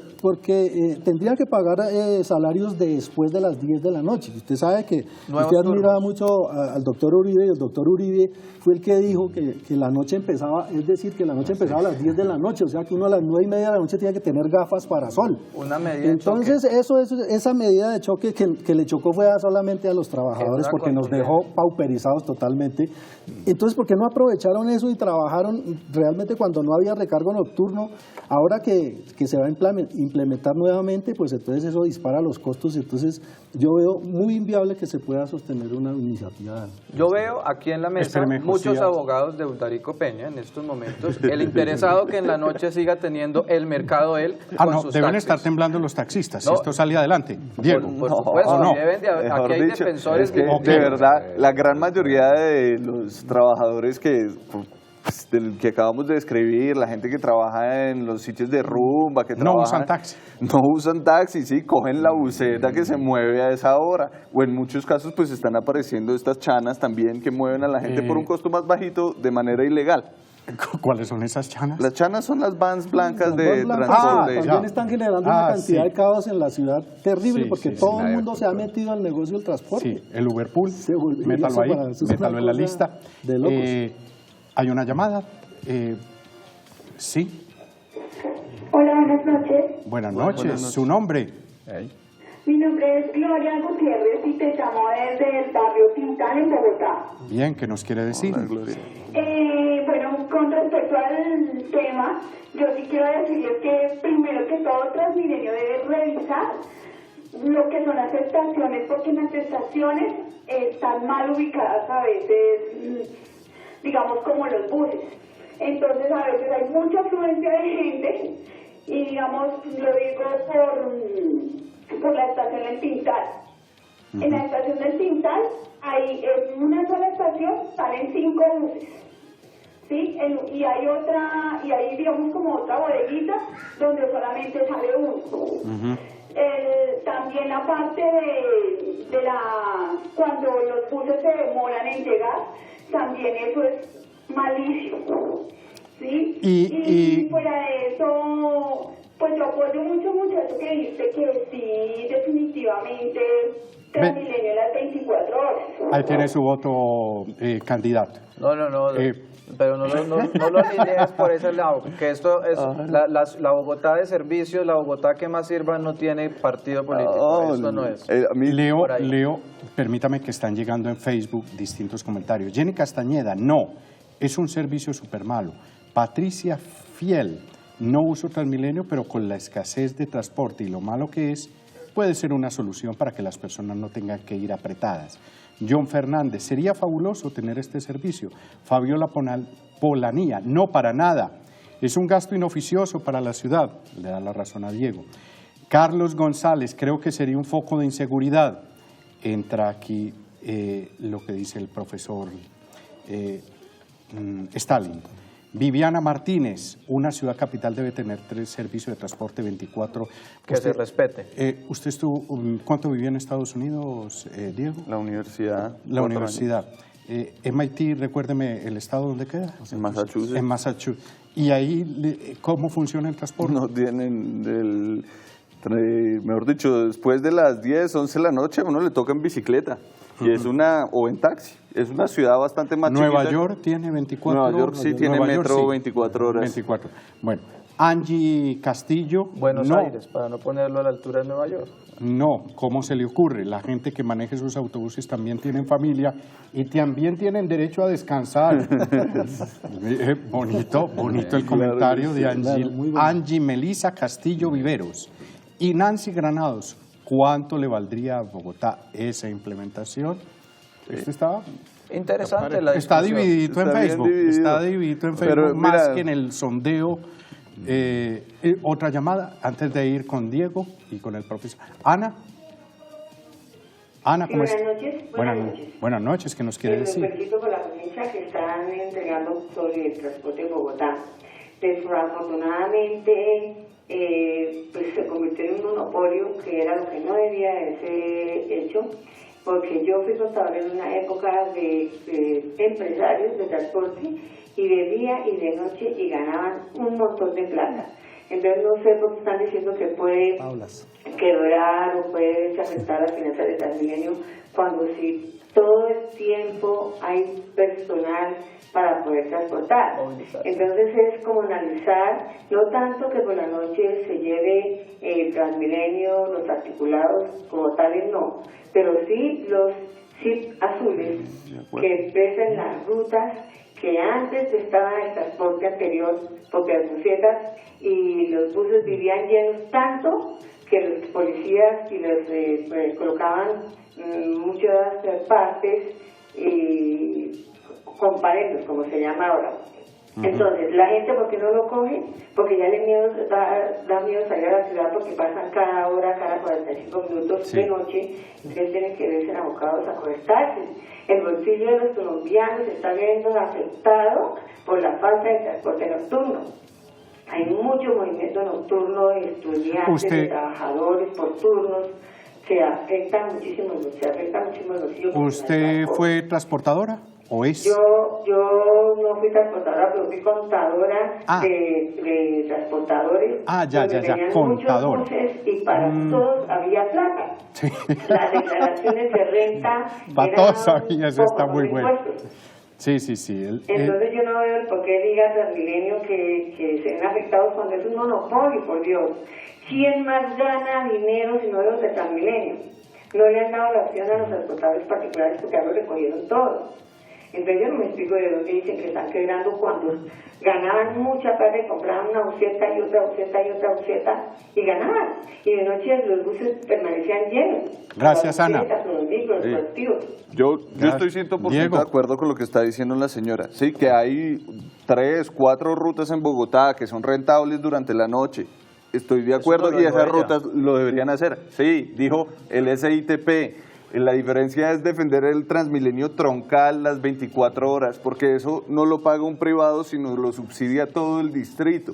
tendría que pagar salarios después de las 10 de la noche. Usted sabe que usted admira mucho al doctor Uribe, y el doctor Uribe fue el que dijo que la noche empezaba, es decir, que la noche empezaba a las 10 de la noche, o sea que uno a las 9:30 de la noche tiene que tener gafas para sol. Una medida Entonces, de choque. esa medida de choque que le chocó fue solamente a los trabajadores porque nos dejó pauperizados totalmente. Entonces, ¿por qué no aprovecharon eso y trabajaron realmente cuando no había recargo nocturno? Ahora que se va a implementar nuevamente, pues entonces eso dispara los costos, entonces yo veo muy inviable que se pueda sostener una iniciativa. Yo veo aquí en la mesa muchos abogados de Uldarico Peña en estos momentos, el interesado que en la noche siga teniendo el mercado él con sus deben taxis. estar temblando los taxistas, si esto sale adelante. Diego. Por supuesto, aquí hay defensores de verdad, la gran mayoría de los trabajadores que pues, del que acabamos de describir, la gente que trabaja en los sitios de rumba, que No trabajan, usan taxi. no usan taxi, sí, cogen la buseta que se mueve a esa hora, o en muchos casos pues están apareciendo estas chanas también que mueven a la gente por un costo más bajito de manera ilegal. ¿Cuáles son esas chanas? Las chanas son las vans blancas Las de vans blancas transporte. también están generando una cantidad sí. de caos en la ciudad terrible, Sí, porque sí, todo sí, el la mundo se ha verdad. metido al negocio del transporte. Sí, el Uberpool, Se volvió métalo eso ahí, para- eso es métalo una en la cosa lista. de locos. Hay una llamada. Sí, Hola, buenas noches. buenas noches. ¿Su nombre? Ahí. Mi nombre es Gloria Gutiérrez y te llamo desde el barrio Tintal en Bogotá. Bien, ¿qué nos quiere decir? Hola, Gloria. Bueno, con respecto al tema, yo sí quiero decirles que primero que todo Transmilenio debe revisar lo que son las estaciones, porque las estaciones están mal ubicadas a veces, digamos como los buses. Entonces a veces hay mucha afluencia de gente y digamos, lo digo por la estación del Tintal. En la estación del Tintal, hay, en una sola estación salen 5 buses. ¿Sí? Y hay otra, y hay digamos como otra bodeguita donde solamente sale uno. También la parte de cuando los buses se demoran en llegar, también eso es malísimo. ¿Sí? Y fuera de eso, pues yo apoyo mucho eso que dijiste, que sí, definitivamente Transmilenio las 24 horas. Ahí tiene su voto, candidato. No, pero no lo alinees por ese lado, que esto es la Bogotá de servicios, la Bogotá que más sirva no tiene partido político, esto no es. A mí, por ahí. Leo, permítame que están llegando en Facebook distintos comentarios. Jenny Castañeda, no, es un servicio súper malo. Patricia Fiel, no uso Transmilenio, pero con la escasez de transporte y lo malo que es, puede ser una solución para que las personas no tengan que ir apretadas. John Fernández, sería fabuloso tener este servicio. Fabiola Polanía, no para nada. Es un gasto inoficioso para la ciudad, le da la razón a Diego. Carlos González, creo que sería un foco de inseguridad. Entra aquí lo que dice el profesor Stalin. Viviana Martínez, una ciudad capital debe tener 3 servicios de transporte 24. Que se respete. ¿Usted estuvo, cuánto vivió en Estados Unidos, Diego? la universidad. La 4 universidad. MIT, recuérdeme el estado donde queda. años. En Massachusetts. En Massachusetts. ¿Y ahí cómo funciona el transporte? No tienen mejor dicho, después de las 10, 11 de la noche a uno le toca en bicicleta. Y es o en taxi. Es una ciudad bastante más Nueva chiquita. York tiene 24 horas. Nueva York sí tiene Nueva York, metro sí. 24 horas. 24. Bueno, Angie Castillo. Buenos no, Aires, para no ponerlo a la altura de Nueva York. No, ¿cómo se le ocurre? La gente que maneje sus autobuses también tienen familia y también tienen derecho a descansar. Bonito el comentario de Angie Melisa Castillo Viveros. Y Nancy Granados, ¿cuánto le valdría a Bogotá esa implementación? Este está Interesante la Está discusión. divididito en Está bien Facebook. dividido. Está dividido en Pero Facebook más mira, que en el sondeo. Otra llamada antes de ir con Diego y con el profesor. Ana. Ana, ¿cómo Buenas está? noches. Buenas nochas, ¿qué nos quiere Les decir? felicito por la ponencia que están entregando sobre el transporte en Bogotá. Desafortunadamente, pues se convirtió en un monopolio que era lo que no debía de ser hecho, porque yo fui contador en una época de empresarios de transporte y de día y de noche y ganaban un montón de plata. Entonces no sé por qué están diciendo que puede quebrar o puede afectar las finanzas de Transmilenio cuando si todo el tiempo hay personal para poder transportar. Entonces es como analizar, no tanto que por la noche se lleve el Transmilenio, los articulados como tales, no, pero sí los chip azules que expresan las rutas que antes estaban en el transporte anterior, porque las busetas y los buses vivían llenos tanto que los policías y los colocaban muchas partes comparendos, como se llama ahora. Entonces, la gente, ¿por qué no lo coge? Porque ya da miedo salir a la ciudad porque pasan cada hora, cada 45 minutos de noche, entonces tienen que verse abocados a coger taxis. El bolsillo de los colombianos se está viendo afectado por la falta de transporte nocturno. Hay mucho movimiento nocturno de estudiantes, de trabajadores por turnos, que afecta muchísimo el bolsillo. ¿Usted fue transportadora o es? Yo no fui transportadora, pero fui contadora de transportadores. Ya, contadora. Y para todos había plata. Sí. Las declaraciones de renta para todos había, eso está muy bueno. Sí. Entonces yo no veo el por qué diga Transmilenio que se ven afectados cuando es un monopolio, por Dios. ¿Quién más gana dinero si no los de Transmilenio? No le han dado la opción a los transportadores particulares porque ya lo recogieron todos. Entonces yo no me explico de dónde dicen que están quebrando cuando ganaban mucha plata y compraban una buseta y otra buseta y otra buseta y ganaban. Y de noche los buses permanecían llenos. Gracias, Ana. Los micros, los colectivos. Yo estoy 100% de acuerdo con lo que está diciendo la señora. Sí, que hay 3, 4 rutas en Bogotá que son rentables durante la noche. Estoy de acuerdo y esas rutas lo deberían hacer. Sí, dijo el SITP. La diferencia es defender el Transmilenio troncal las 24 horas, porque eso no lo paga un privado, sino lo subsidia todo el distrito.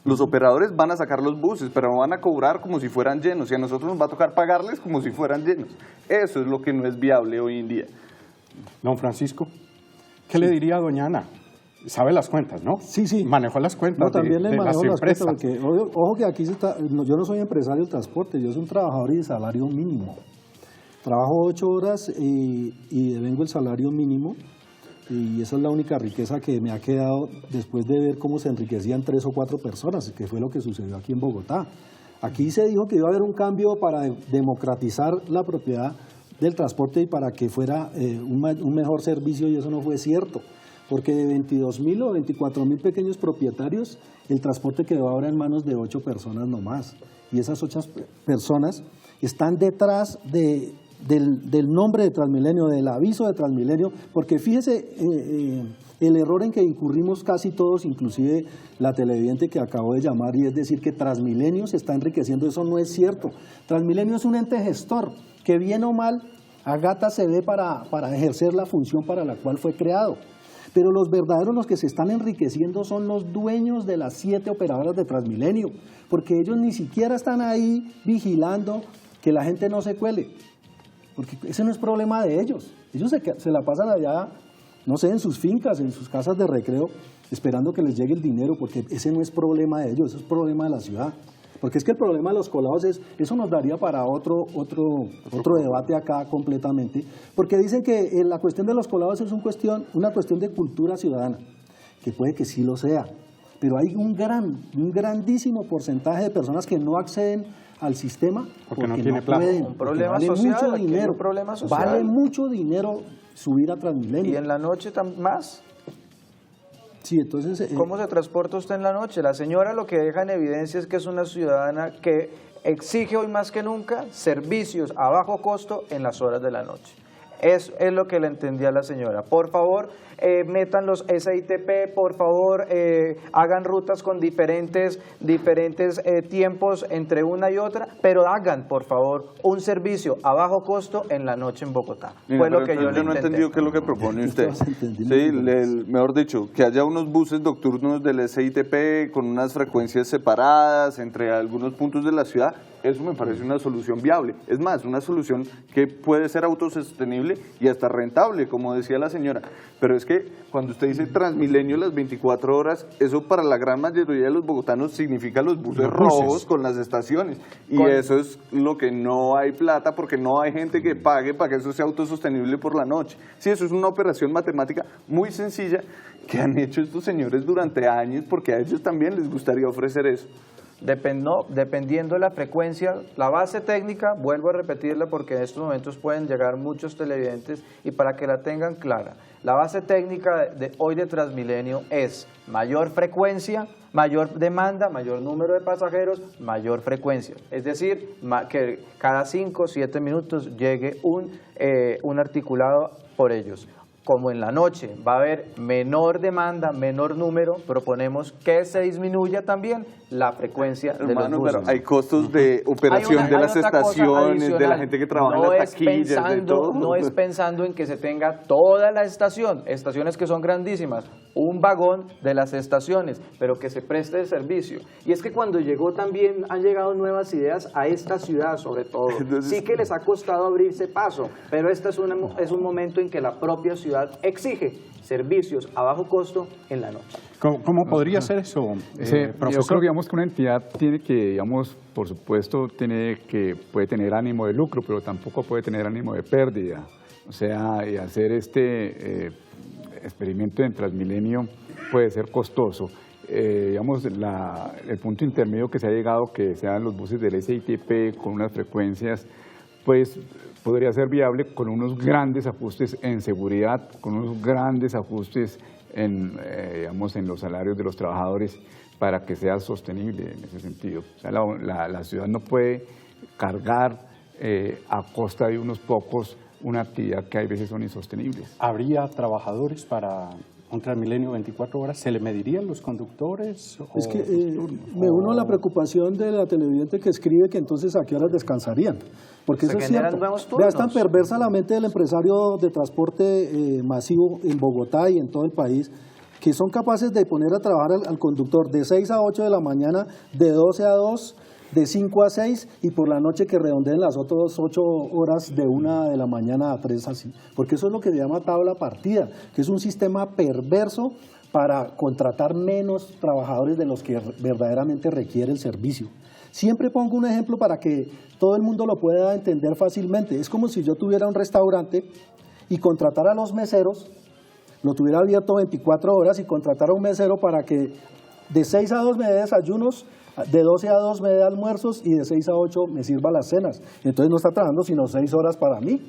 Los operadores van a sacar los buses, pero van a cobrar como si fueran llenos, y a nosotros nos va a tocar pagarles como si fueran llenos. Eso es lo que no es viable hoy en día. Don Francisco, ¿qué le diría a doña Ana? Sabe las cuentas, ¿no? Sí. Manejó las cuentas. No, también le manejo las empresas. cuentas, porque ojo que aquí yo no soy empresario del transporte, yo soy un trabajador y de salario mínimo. Trabajo 8 horas y devengo el salario mínimo, y esa es la única riqueza que me ha quedado después de ver cómo se enriquecían 3 o 4 personas, que fue lo que sucedió aquí en Bogotá. Aquí se dijo que iba a haber un cambio para democratizar la propiedad del transporte y para que fuera un mejor servicio, y eso no fue cierto, porque de 22.000 o 24.000 pequeños propietarios, el transporte quedó ahora en manos de 8 personas nomás, y esas 8 personas están detrás del nombre de Transmilenio, del aviso de Transmilenio, porque fíjese el error en que incurrimos casi todos, inclusive la televidente que acabo de llamar, y es decir que Transmilenio se está enriqueciendo. Eso no es cierto. Transmilenio es un ente gestor que, bien o mal, a gata se ve para ejercer la función para la cual fue creado. Pero los que se están enriqueciendo son los dueños de las 7 operadoras de Transmilenio, porque ellos ni siquiera están ahí vigilando que la gente no se cuele, porque ese no es problema de ellos. Ellos se la pasan allá, no sé, en sus fincas, en sus casas de recreo, esperando que les llegue el dinero, porque ese no es problema de ellos, eso es problema de la ciudad. Porque es que el problema de los colados eso nos daría para otro debate acá completamente, porque dicen que la cuestión de los colados es una cuestión de cultura ciudadana, que puede que sí lo sea, pero hay un grandísimo porcentaje de personas que no acceden al sistema porque no tiene plata. Un problema social, vale mucho dinero subir a Transmilenio. ¿Y en la noche más? Sí, entonces, ¿cómo se transporta usted en la noche? La señora lo que deja en evidencia es que es una ciudadana que exige hoy más que nunca servicios a bajo costo en las horas de la noche. Eso es lo que le entendía a la señora. Por favor, metan los SITP, por favor, hagan rutas con diferentes tiempos entre una y otra, pero hagan, por favor, un servicio a bajo costo en la noche en Bogotá. Mira, fue lo que yo no he entendido qué es lo que propone usted. Sí, mejor dicho, que haya unos buses nocturnos del SITP con unas frecuencias separadas entre algunos puntos de la ciudad. Eso me parece una solución viable. Es más, una solución que puede ser autosostenible y hasta rentable, como decía la señora. Pero es que cuando usted dice Transmilenio las 24 horas, eso para la gran mayoría de los bogotanos significa los buses rojos con las estaciones. Y eso es lo que no hay plata, porque no hay gente que pague para que eso sea autosostenible por la noche. Sí, eso es una operación matemática muy sencilla que han hecho estos señores durante años, porque a ellos también les gustaría ofrecer eso. Dependiendo de la frecuencia, la base técnica, vuelvo a repetirla porque en estos momentos pueden llegar muchos televidentes y para que la tengan clara, la base técnica de hoy de Transmilenio es mayor frecuencia, mayor demanda, mayor número de pasajeros, mayor frecuencia, es decir, que cada 5 o 7 minutos llegue un articulado por ellos. como en la noche va a haber menor demanda, menor número, proponemos que se disminuya también la frecuencia de los buses. Pero hay costos de operación de las estaciones, de la gente que trabaja en las taquillas, de todo. No es pensando en que se tenga toda la estación, estaciones que son grandísimas, un vagón de las estaciones, pero que se preste de servicio. Y es que cuando llegó también han llegado nuevas ideas a esta ciudad, sobre todo. Entonces, sí que les ha costado abrirse paso, pero este es un momento en que la propia ciudad exige servicios a bajo costo en la noche. ¿Cómo podría ser eso, Yo profesor? creo, digamos, que una entidad tiene que, digamos, por supuesto, puede tener ánimo de lucro, pero tampoco puede tener ánimo de pérdida. O sea, y hacer este experimento en Transmilenio puede ser costoso. Digamos, el punto intermedio que se ha llegado, que sean los buses del SITP con unas frecuencias, pues podría ser viable con unos grandes ajustes en seguridad, con unos grandes ajustes digamos, en los salarios de los trabajadores para que sea sostenible en ese sentido. O sea, la ciudad no puede cargar a costa de unos pocos una actividad que hay veces son insostenibles. ¿Habría trabajadores para un Transmilenio 24 horas? ¿Se le medirían los conductores? Es que me uno a la preocupación de la televidente que escribe que entonces a qué horas descansarían. Porque eso es cierto. Vea, es tan perversa la mente del empresario de transporte masivo en Bogotá y en todo el país, que son capaces de poner a trabajar al conductor de 6 a 8 de la mañana, de 12 a 2, de 5 a 6 y por la noche que redondeen las otras 8 horas de 1 de la mañana a 3 así. Porque eso es lo que se llama tabla partida, que es un sistema perverso para contratar menos trabajadores de los que verdaderamente requiere el servicio. Siempre pongo un ejemplo para que todo el mundo lo pueda entender fácilmente. Es como si yo tuviera un restaurante y contratara a los meseros, lo tuviera abierto 24 horas y contratara a un mesero para que de 6 a 2 me dé desayunos, de 12 a 2 me dé almuerzos y de 6 a 8 me sirva las cenas. Entonces no está trabajando sino 6 horas para mí.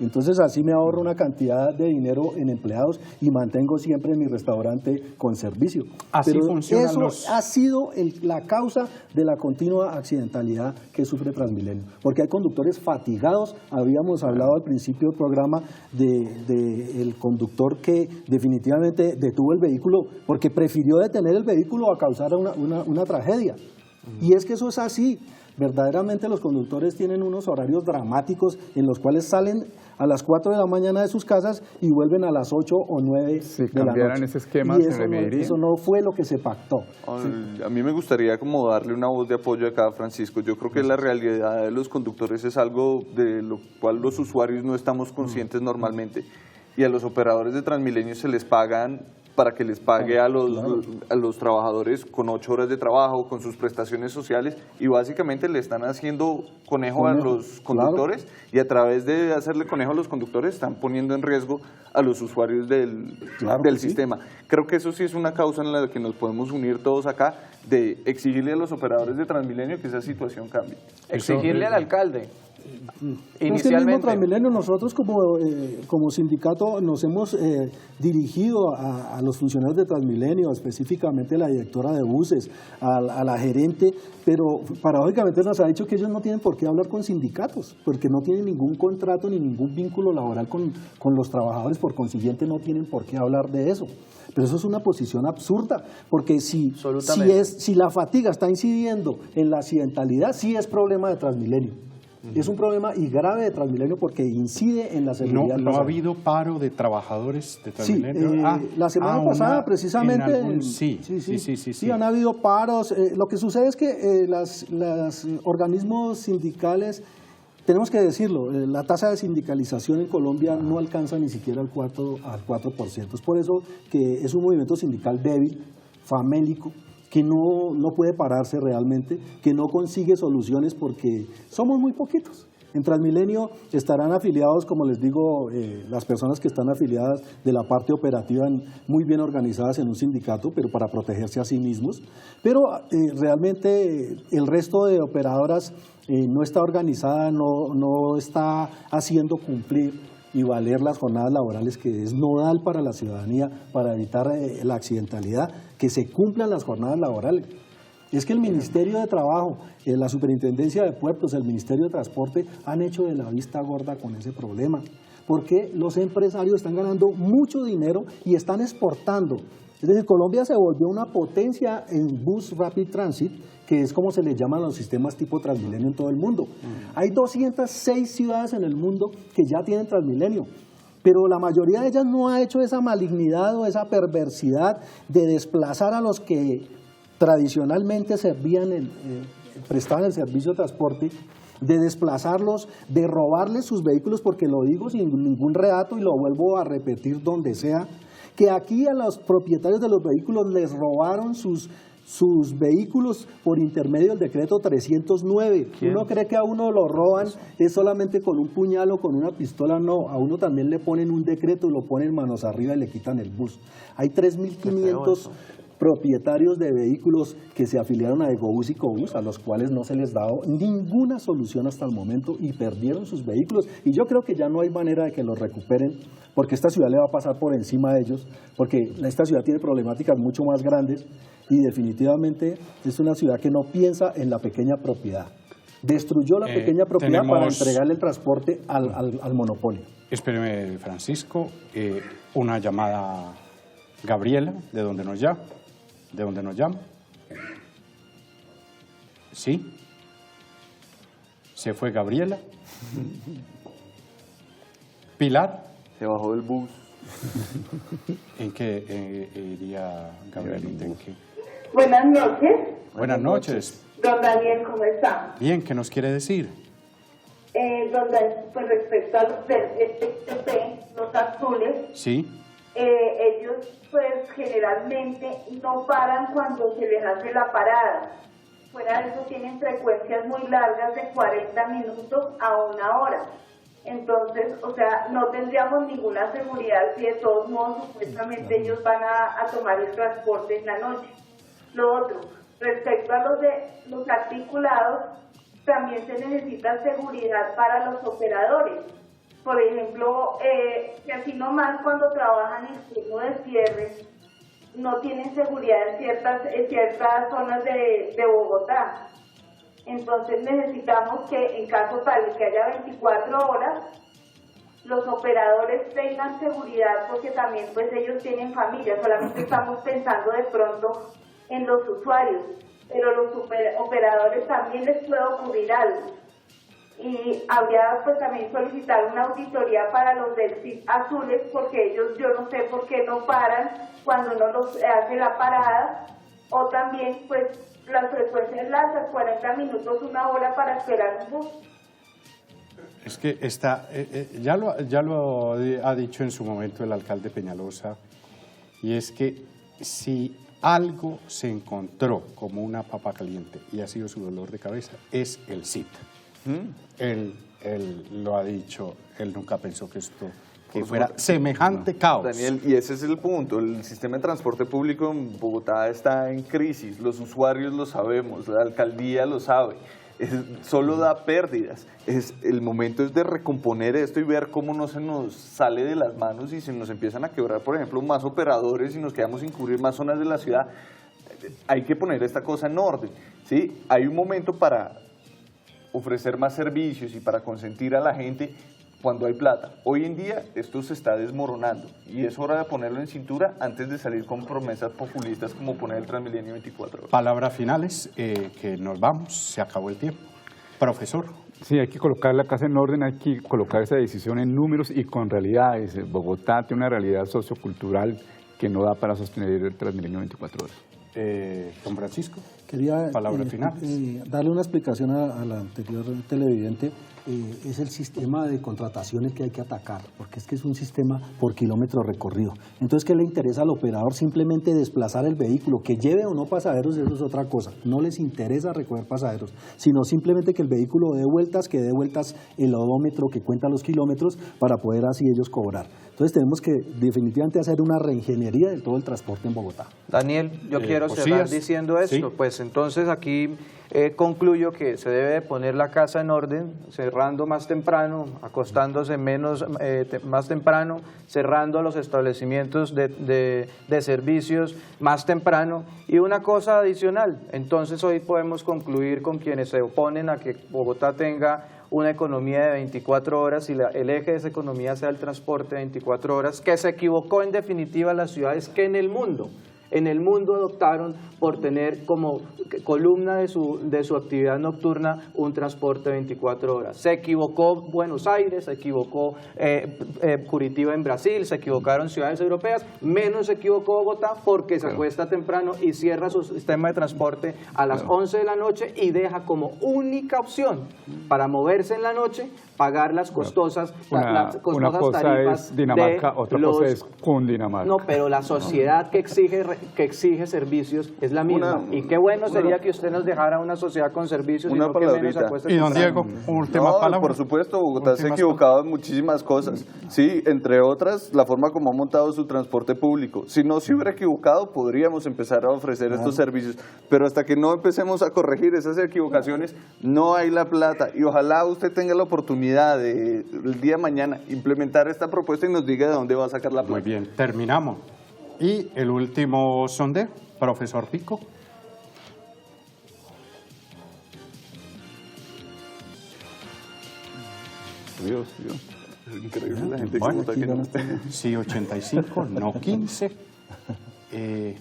Entonces así me ahorro una cantidad de dinero en empleados y mantengo siempre mi restaurante con servicio. Así Pero funcionan eso ha sido la causa de la continua accidentalidad que sufre Transmilenio. Porque hay conductores fatigados. Habíamos hablado al principio del programa del conductor que definitivamente detuvo el vehículo porque prefirió detener el vehículo a causar una tragedia. Y es que eso es así. Verdaderamente los conductores tienen unos horarios dramáticos en los cuales salen a las 4 de la mañana de sus casas y vuelven a las 8 o 9 si de la noche. cambiaran ese esquema, y se eso no fue lo que se pactó. A mí me gustaría como darle una voz de apoyo acá a Francisco. Yo creo que la realidad de los conductores es algo de lo cual los usuarios no estamos conscientes normalmente. Y a los operadores de Transmilenio se les pagan para que les pague a los trabajadores con 8 horas de trabajo, con sus prestaciones sociales, y básicamente le están haciendo conejo a los conductores, y a través de hacerle conejo a los conductores están poniendo en riesgo a los usuarios del sistema. Creo que eso sí es una causa en la que nos podemos unir todos acá, de exigirle a los operadores de Transmilenio que esa situación cambie. Exigirle al alcalde. Es que el mismo Transmilenio, nosotros como sindicato nos hemos dirigido a los funcionarios de Transmilenio, específicamente a la directora de buses, a la gerente, pero paradójicamente nos ha dicho que ellos no tienen por qué hablar con sindicatos, porque no tienen ningún contrato ni ningún vínculo laboral con los trabajadores, por consiguiente no tienen por qué hablar de eso. Pero eso es una posición absurda, porque si la fatiga está incidiendo en la accidentalidad, sí es problema de Transmilenio. Es un problema y grave de Transmilenio porque incide en la seguridad. ¿No ha habido paro de trabajadores de Transmilenio? Sí, la semana pasada precisamente. Sí, han habido paros. Lo que sucede es que los organismos sindicales, tenemos que decirlo, la tasa de sindicalización en Colombia no alcanza ni siquiera al 4%. Es por eso que es un movimiento sindical débil, famélico, que no puede pararse realmente, que no consigue soluciones porque somos muy poquitos. En Transmilenio estarán afiliados, como les digo, las personas que están afiliadas de la parte operativa muy bien organizadas en un sindicato, pero para protegerse a sí mismos. Pero realmente el resto de operadoras no está organizada, no está haciendo cumplir y valer las jornadas laborales, que es nodal para la ciudadanía, para evitar la accidentalidad, que se cumplan las jornadas laborales. Es que el Ministerio de Trabajo, la Superintendencia de Puertos, el Ministerio de Transporte han hecho de la vista gorda con ese problema. porque los empresarios están ganando mucho dinero y están exportando. Es decir, Colombia se volvió una potencia en Bus Rapid Transit, que es como se le llaman los sistemas tipo Transmilenio en todo el mundo. Hay 206 ciudades en el mundo que ya tienen Transmilenio, pero la mayoría de ellas no ha hecho esa malignidad o esa perversidad de desplazar a los que tradicionalmente prestaban el servicio de transporte, de desplazarlos, de robarles sus vehículos, porque lo digo sin ningún reato y lo vuelvo a repetir donde sea, que aquí a los propietarios de los vehículos les robaron sus vehículos por intermedio del decreto 309. ¿Quién? Uno cree que a uno lo roban es solamente con un puñal o con una pistola, no, a uno también le ponen un decreto, lo ponen manos arriba y le quitan el bus. Hay 3.500 propietarios de vehículos que se afiliaron a Ecobús y Cobús, a los cuales no se les ha dado ninguna solución hasta el momento y perdieron sus vehículos, y yo creo que ya no hay manera de que los recuperen, porque esta ciudad le va a pasar por encima de ellos, porque esta ciudad tiene problemáticas mucho más grandes y definitivamente es una ciudad que no piensa en la pequeña propiedad. Destruyó la pequeña propiedad para entregarle el transporte al monopolio. Espéreme, Francisco, una llamada. Gabriela, ¿de dónde nos llama? ¿De dónde nos llama? ¿Sí? ¿Se fue Gabriela? ¿Pilar? Se bajó del bus. ¿En qué iría Gabrielita? ¿En qué? Buenas noches. Buenas noches. Don Daniel, ¿cómo está? Bien, ¿qué nos quiere decir? Don Daniel, pues respecto a los los azules, Sí. Ellos pues generalmente no paran cuando se les hace la parada. Fuera de eso tienen frecuencias muy largas de 40 minutos a 1 hora. Entonces, o sea, no tendríamos ninguna seguridad si de todos modos supuestamente ellos van a tomar el transporte en la noche. Lo otro, respecto a los articulados, también se necesita seguridad para los operadores. Por ejemplo, que así nomás cuando trabajan en turno de cierre, no tienen seguridad en ciertas zonas de Bogotá. Entonces necesitamos que en caso tal de que haya 24 horas, los operadores tengan seguridad, porque también pues ellos tienen familia. Solamente estamos pensando de pronto en los usuarios, pero los operadores también les puede ocurrir algo. Y habría pues también solicitar una auditoría para los del CID azules, porque ellos, yo no sé por qué no paran cuando uno los hace la parada, o también pues las frecuencias largas, 40 minutos, 1 hora para esperar un bus. Es que ya lo ha dicho en su momento el alcalde Peñalosa, y es que si algo se encontró como una papa caliente y ha sido su dolor de cabeza, es el CID. Él lo ha dicho, él nunca pensó que fuera semejante caos. Daniel, y ese es el punto, el sistema de transporte público en Bogotá está en crisis, los usuarios lo sabemos, la alcaldía lo sabe, solo da pérdidas. El momento es de recomponer esto y ver cómo no se nos sale de las manos y se nos empiezan a quebrar, por ejemplo, más operadores y nos quedamos sin cubrir más zonas de la ciudad. Hay que poner esta cosa en orden, ¿sí? Hay un momento para ofrecer más servicios y para consentir a la gente cuando hay plata. Hoy en día esto se está desmoronando y es hora de ponerlo en cintura antes de salir con promesas populistas como poner el Transmilenio 24 horas. Palabras finales, que nos vamos, se acabó el tiempo. Profesor. Sí, hay que colocar la casa en orden, hay que colocar esa decisión en números y con realidades. Bogotá tiene una realidad sociocultural que no da para sostener el Transmilenio 24 horas. Don Francisco, quería palabras finales. Darle una explicación a la anterior televidente. Es el sistema de contrataciones que hay que atacar, porque es que es un sistema por kilómetro recorrido. Entonces, ¿qué le interesa al operador? Simplemente desplazar el vehículo, que lleve o no pasajeros, eso es otra cosa. No les interesa recoger pasajeros, sino simplemente que el vehículo dé vueltas, que dé vueltas el odómetro que cuenta los kilómetros para poder así ellos cobrar. Entonces tenemos que definitivamente hacer una reingeniería de todo el transporte en Bogotá. Daniel, yo quiero cerrar diciendo esto, sí. pues pues entonces aquí concluyo que se debe poner la casa en orden, cerrando más temprano, acostándose más temprano, cerrando los establecimientos de servicios más temprano. Y una cosa adicional, entonces hoy podemos concluir con quienes se oponen a que Bogotá tenga una economía de 24 horas y el eje de esa economía sea el transporte de 24 horas, que se equivocó en definitiva las ciudades que en el mundo adoptaron por tener como columna de su actividad nocturna un transporte de 24 horas. Se equivocó Buenos Aires, se equivocó Curitiba en Brasil, se equivocaron ciudades europeas, menos se equivocó Bogotá porque se acuesta temprano y cierra su sistema de transporte a las 11 de la noche y deja como única opción para moverse en la noche pagar las costosas, una cosa tarifas es Dinamarca, otra cosa es Cundinamarca. No, pero la sociedad que exige servicios es la misma. Y qué bueno sería que usted nos dejara una sociedad con servicios y no que menos se acueste. Y don Diego, última palabra. Por supuesto, Bogotá se ha equivocado en muchísimas cosas. Sí, entre otras, la forma como ha montado su transporte público. Si no se hubiera equivocado, podríamos empezar a ofrecer estos servicios. Pero hasta que no empecemos a corregir esas equivocaciones, no hay la plata. Y ojalá usted tenga la oportunidad de el día de mañana implementar esta propuesta y nos diga de dónde va a sacar la plata. Muy bien, terminamos. Y el último sondeo, profesor Pico. Dios. Increíble la gente Bueno, que no está. Sí, 85, no 15.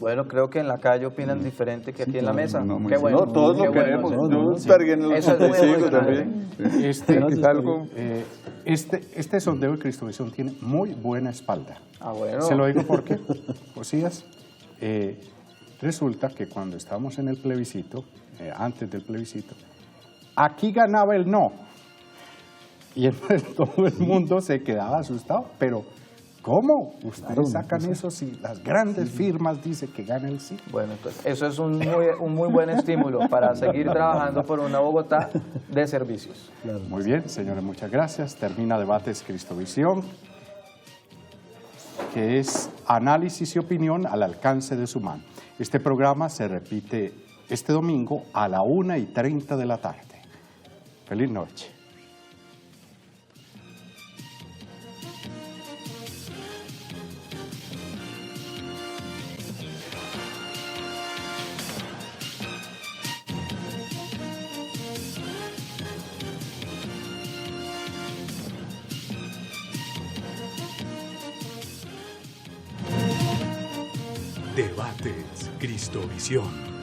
Bueno, creo que en la calle opinan diferente que aquí en la mesa. Qué No, bueno. todos qué lo bueno. queremos. Yo cargué en el Eso es muy 85 emocionante. también. Este sondeo de Cristovisión tiene muy buena espalda. Ah, bueno. Se lo digo porque, Josías, resulta que cuando estábamos en el plebiscito, antes del plebiscito, aquí ganaba el no. Y entonces todo el mundo se quedaba asustado, pero ¿cómo ustedes sacan eso si las grandes firmas dicen que gana el sí? Bueno, entonces eso es un muy buen estímulo para seguir trabajando por una Bogotá de servicios. Muy bien, señores, muchas gracias. Termina Debates Cristovisión, que es análisis y opinión al alcance de su mano. Este programa se repite este domingo a la 1:30 de la tarde. Feliz noche. Debates Cristovisión.